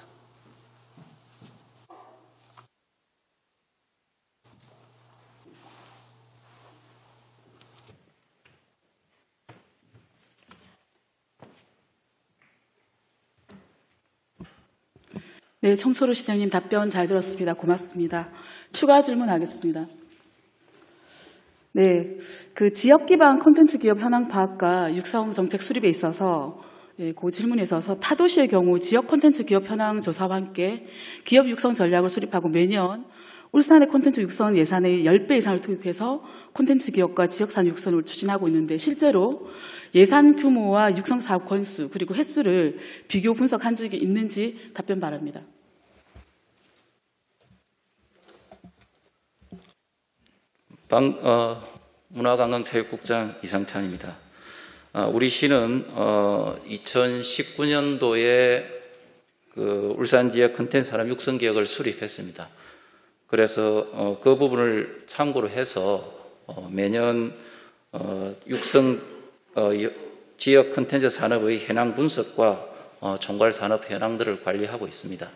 네, 청초로 시장님 답변 잘 들었습니다. 고맙습니다. 추가 질문하겠습니다. 네, 그 지역 기반 콘텐츠 기업 현황 파악과 육성 정책 수립에 있어서 그 질문에 있어서 타도시의 경우 지역 콘텐츠 기업 현황 조사와 함께 기업 육성 전략을 수립하고 매년 울산의 콘텐츠 육성 예산의 10배 이상을 투입해서 콘텐츠 기업과 지역산 육성을 추진하고 있는데 실제로 예산 규모와 육성 사업 건수 그리고 횟수를 비교 분석한 적이 있는지 답변 바랍니다. 문화관광체육국장 이상찬입니다. 우리 시는 2019년도에 그 울산 지역 콘텐츠 산업 육성 계획을 수립했습니다. 그래서 그 부분을 참고로 해서 매년 육성 지역 콘텐츠 산업의 현황 분석과 총괄 산업 현황들을 관리하고 있습니다.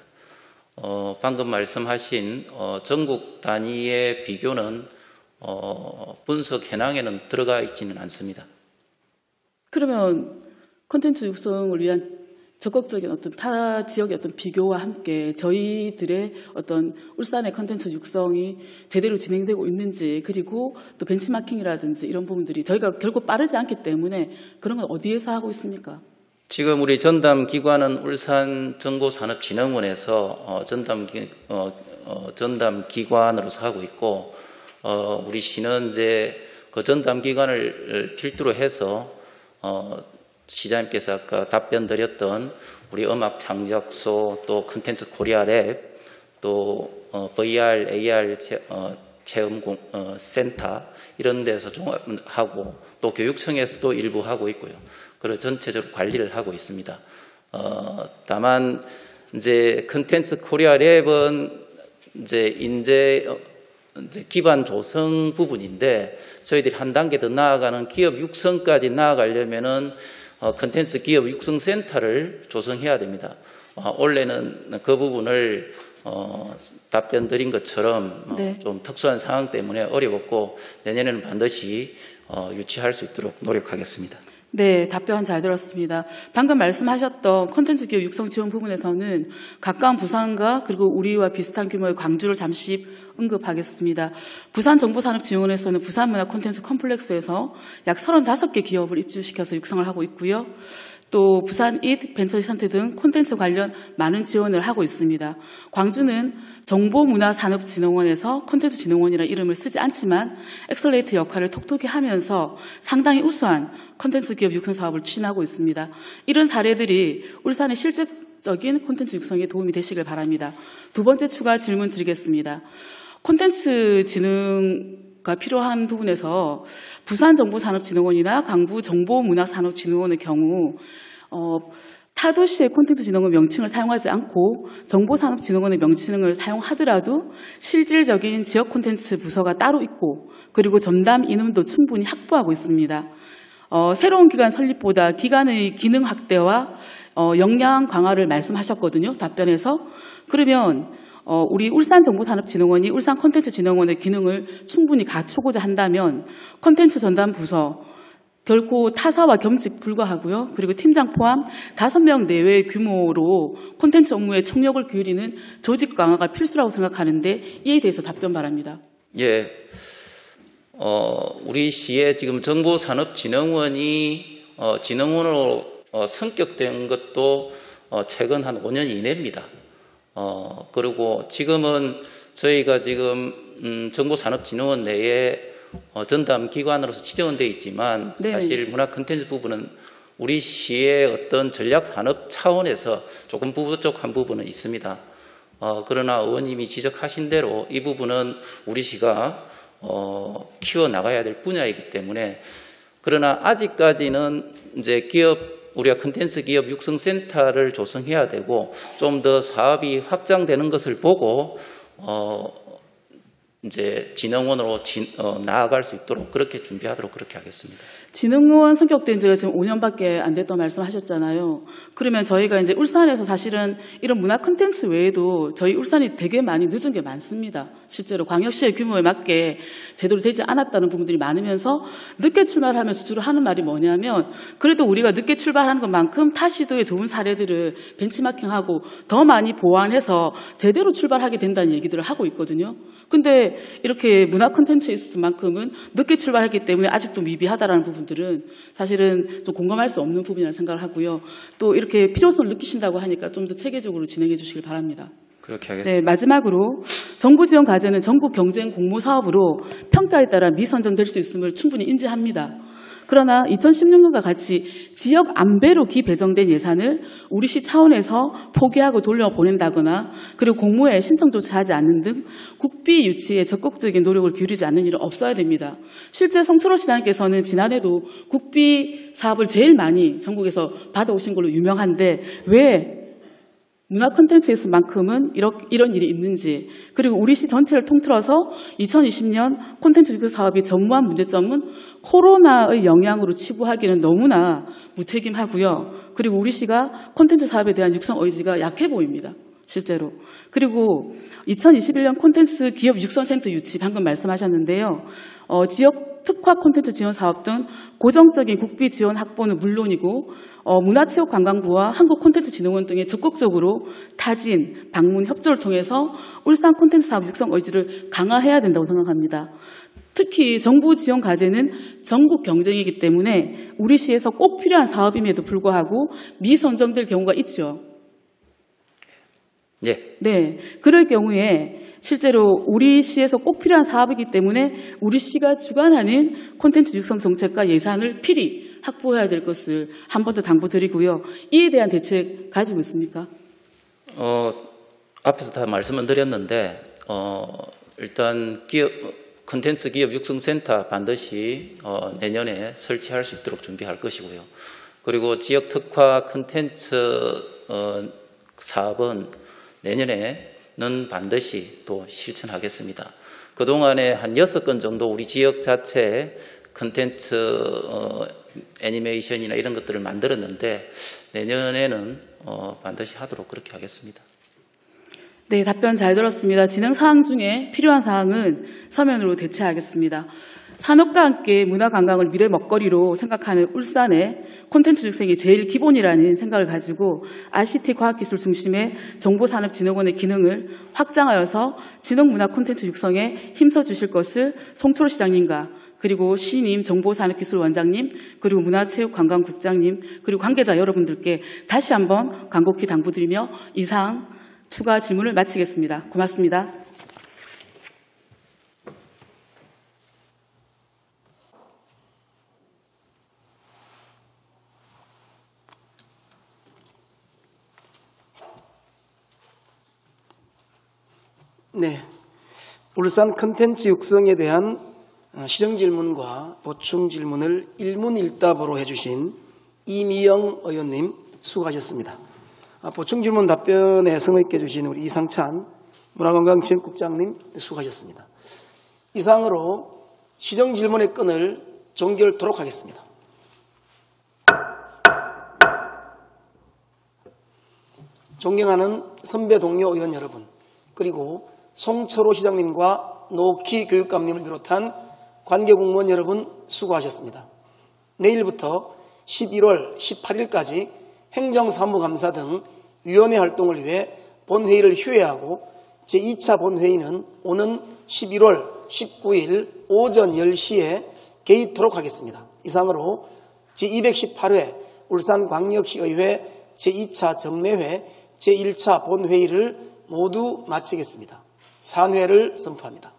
방금 말씀하신 전국 단위의 비교는 분석 현황에는 들어가 있지는 않습니다. 그러면 콘텐츠 육성을 위한 적극적인 어떤 타 지역의 어떤 비교와 함께 저희들의 어떤 울산의 콘텐츠 육성이 제대로 진행되고 있는지 그리고 또 벤치마킹이라든지 이런 부분들이 저희가 결국 빠르지 않기 때문에 그런 건 어디에서 하고 있습니까? 지금 우리 전담 기관은 울산정보산업진흥원에서 전담 기관으로서 하고 있고 우리 시는 이제 그 전담 기관을 필두로 해서 시장님께서 아까 답변 드렸던 우리 음악 창작소 또 콘텐츠 코리아 랩 또 VR, AR 체험 센터 이런 데서 종합하고 또 교육청에서도 일부 하고 있고요. 그리고 전체적으로 관리를 하고 있습니다. 다만 이제 콘텐츠 코리아 랩은 이제 기반 조성 부분인데 저희들이 한 단계 더 나아가는 기업 육성까지 나아가려면은 콘텐츠 기업 육성 센터를 조성해야 됩니다. 원래는 그 부분을 답변 드린 것처럼 네. 좀 특수한 상황 때문에 어려웠고 내년에는 반드시 유치할 수 있도록 노력하겠습니다. 네, 답변 잘 들었습니다. 방금 말씀하셨던 콘텐츠 기업 육성 지원 부분에서는 가까운 부산과 그리고 우리와 비슷한 규모의 광주를 잠시 언급하겠습니다. 부산정보산업지원원에서는 부산문화 콘텐츠 컴플렉스에서 약 35개 기업을 입주시켜서 육성을 하고 있고요. 또 부산 잇 벤처시선트 등 콘텐츠 관련 많은 지원을 하고 있습니다. 광주는 정보문화산업진흥원에서 콘텐츠 진흥원이라는 이름을 쓰지 않지만 엑셀레이트 역할을 톡톡히 하면서 상당히 우수한 콘텐츠 기업 육성 사업을 추진하고 있습니다. 이런 사례들이 울산의 실질적인 콘텐츠 육성에 도움이 되시길 바랍니다. 두 번째 추가 질문 드리겠습니다. 콘텐츠 진흥가 필요한 부분에서 부산정보산업진흥원이나 강부정보문화산업진흥원의 경우 타도시의 콘텐츠 진흥원 명칭을 사용하지 않고 정보산업진흥원의 명칭을 사용하더라도 실질적인 지역 콘텐츠 부서가 따로 있고 그리고 전담 인원도 충분히 확보하고 있습니다. 새로운 기관 설립보다 기관의 기능 확대와 역량 강화를 말씀하셨거든요. 답변에서. 그러면 우리 울산정보산업진흥원이 울산콘텐츠진흥원의 기능을 충분히 갖추고자 한다면 콘텐츠 전담 부서 결코 타사와 겸직 불가하고요. 그리고 팀장 포함 5명 내외의 규모로 콘텐츠 업무에 총력을 기울이는 조직 강화가 필수라고 생각하는데 이에 대해서 답변 바랍니다. 예, 우리 시에 지금 정보산업진흥원이 진흥원으로 성격된 것도 최근 한 5년 이내입니다. 그리고 지금은 저희가 지금 정보산업진흥원 내에 전담 기관으로서 지정은 되어 있지만 사실 문화 콘텐츠 부분은 우리 시의 어떤 전략 산업 차원에서 조금 부족한 부분은 있습니다. 그러나 의원님이 지적하신 대로 이 부분은 우리 시가 키워나가야 될 분야이기 때문에, 그러나 아직까지는 이제 우리가 컨텐츠 기업 육성센터를 조성해야 되고 좀 더 사업이 확장되는 것을 보고 이제 진흥원으로 나아갈 수 있도록 그렇게 준비하도록 그렇게 하겠습니다. 진흥원 성격된 지가 지금 5년밖에 안 됐다고 말씀하셨잖아요. 그러면 저희가 이제 울산에서 사실은 이런 문화 콘텐츠 외에도 저희 울산이 되게 많이 늦은 게 많습니다. 실제로 광역시의 규모에 맞게 제대로 되지 않았다는 부분들이 많으면서 늦게 출발하면서 주로 하는 말이 뭐냐면, 그래도 우리가 늦게 출발하는 것만큼 타 시도의 좋은 사례들을 벤치마킹하고 더 많이 보완해서 제대로 출발하게 된다는 얘기들을 하고 있거든요. 근데 이렇게 문화 콘텐츠에 있을 만큼은 늦게 출발했기 때문에 아직도 미비하다라는 부분들은 사실은 좀 공감할 수 없는 부분이라는 생각을 하고요. 또 이렇게 필요성을 느끼신다고 하니까 좀 더 체계적으로 진행해 주시길 바랍니다. 그렇게 하겠습니다. 네, 마지막으로 정부 지원 과제는 전국 경쟁 공모 사업으로 평가에 따라 미선정될 수 있음을 충분히 인지합니다. 그러나 2016년과 같이 지역 안배로 기배정된 예산을 우리 시 차원에서 포기하고 돌려보낸다거나 그리고 공모에 신청조차 하지 않는 등 국비 유치에 적극적인 노력을 기울이지 않는 일은 없어야 됩니다. 실제 송철호 시장님께서는 지난해도 국비 사업을 제일 많이 전국에서 받아오신 걸로 유명한데 왜 문화 콘텐츠에서만큼은 이런 일이 있는지, 그리고 우리 시 전체를 통틀어서 2020년 콘텐츠 육성 사업이 전무한 문제점은 코로나의 영향으로 치부하기는 너무나 무책임하고요. 그리고 우리 시가 콘텐츠 사업에 대한 육성 의지가 약해 보입니다. 실제로. 그리고 2021년 콘텐츠 기업 육성센터 유치 방금 말씀하셨는데요. 지역 특화 콘텐츠 지원 사업 등 고정적인 국비 지원 확보는 물론이고 문화체육관광부와 한국콘텐츠진흥원 등의 적극적으로 타진, 방문, 협조를 통해서 울산 콘텐츠 사업 육성 의지를 강화해야 된다고 생각합니다. 특히 정부 지원 과제는 전국 경쟁이기 때문에 우리 시에서 꼭 필요한 사업임에도 불구하고 미선정될 경우가 있죠. 예. 네. 그럴 경우에 실제로 우리 시에서 꼭 필요한 사업이기 때문에 우리 시가 주관하는 콘텐츠 육성 정책과 예산을 필히 확보해야 될 것을 한 번 더 당부드리고요. 이에 대한 대책 가지고 있습니까? 앞에서 다 말씀을 드렸는데 일단 콘텐츠 기업 육성센터 반드시 내년에 설치할 수 있도록 준비할 것이고요. 그리고 지역 특화 콘텐츠 사업은 내년에는 반드시 또 실천하겠습니다. 그동안에 한 6건 정도 우리 지역 자체 콘텐츠 애니메이션이나 이런 것들을 만들었는데 내년에는 반드시 하도록 그렇게 하겠습니다. 네, 답변 잘 들었습니다. 진행 사항 중에 필요한 사항은 서면으로 대체하겠습니다. 산업과 함께 문화관광을 미래 먹거리로 생각하는 울산의 콘텐츠 육성이 제일 기본이라는 생각을 가지고 ICT 과학기술 중심의 정보산업진흥원의 기능을 확장하여서 진흥문화 콘텐츠 육성에 힘써주실 것을 송철호 시장님과 그리고 시님 정보산업기술원장님 그리고 문화체육관광국장님 그리고 관계자 여러분들께 다시 한번 간곡히 당부드리며 이상 추가 질문을 마치겠습니다. 고맙습니다. 네, 울산 콘텐츠 육성에 대한 시정 질문과 보충 질문을 일문일답으로 해주신 이미영 의원님 수고하셨습니다. 보충 질문 답변에 성의 있게 해주신 우리 이상찬 문화관광지원국장님 수고하셨습니다. 이상으로 시정 질문의 끈을 종결토록 하겠습니다. 존경하는 선배 동료 의원 여러분, 그리고 송철호 시장님과 노키 교육감님을 비롯한 관계공무원 여러분 수고하셨습니다. 내일부터 11월 18일까지 행정사무감사 등 위원회 활동을 위해 본회의를 휴회하고 제2차 본회의는 오는 11월 19일 오전 10시에 개의토록 하겠습니다. 이상으로 제218회 울산광역시의회 제2차 정례회 제1차 본회의를 모두 마치겠습니다. 산회를 선포합니다.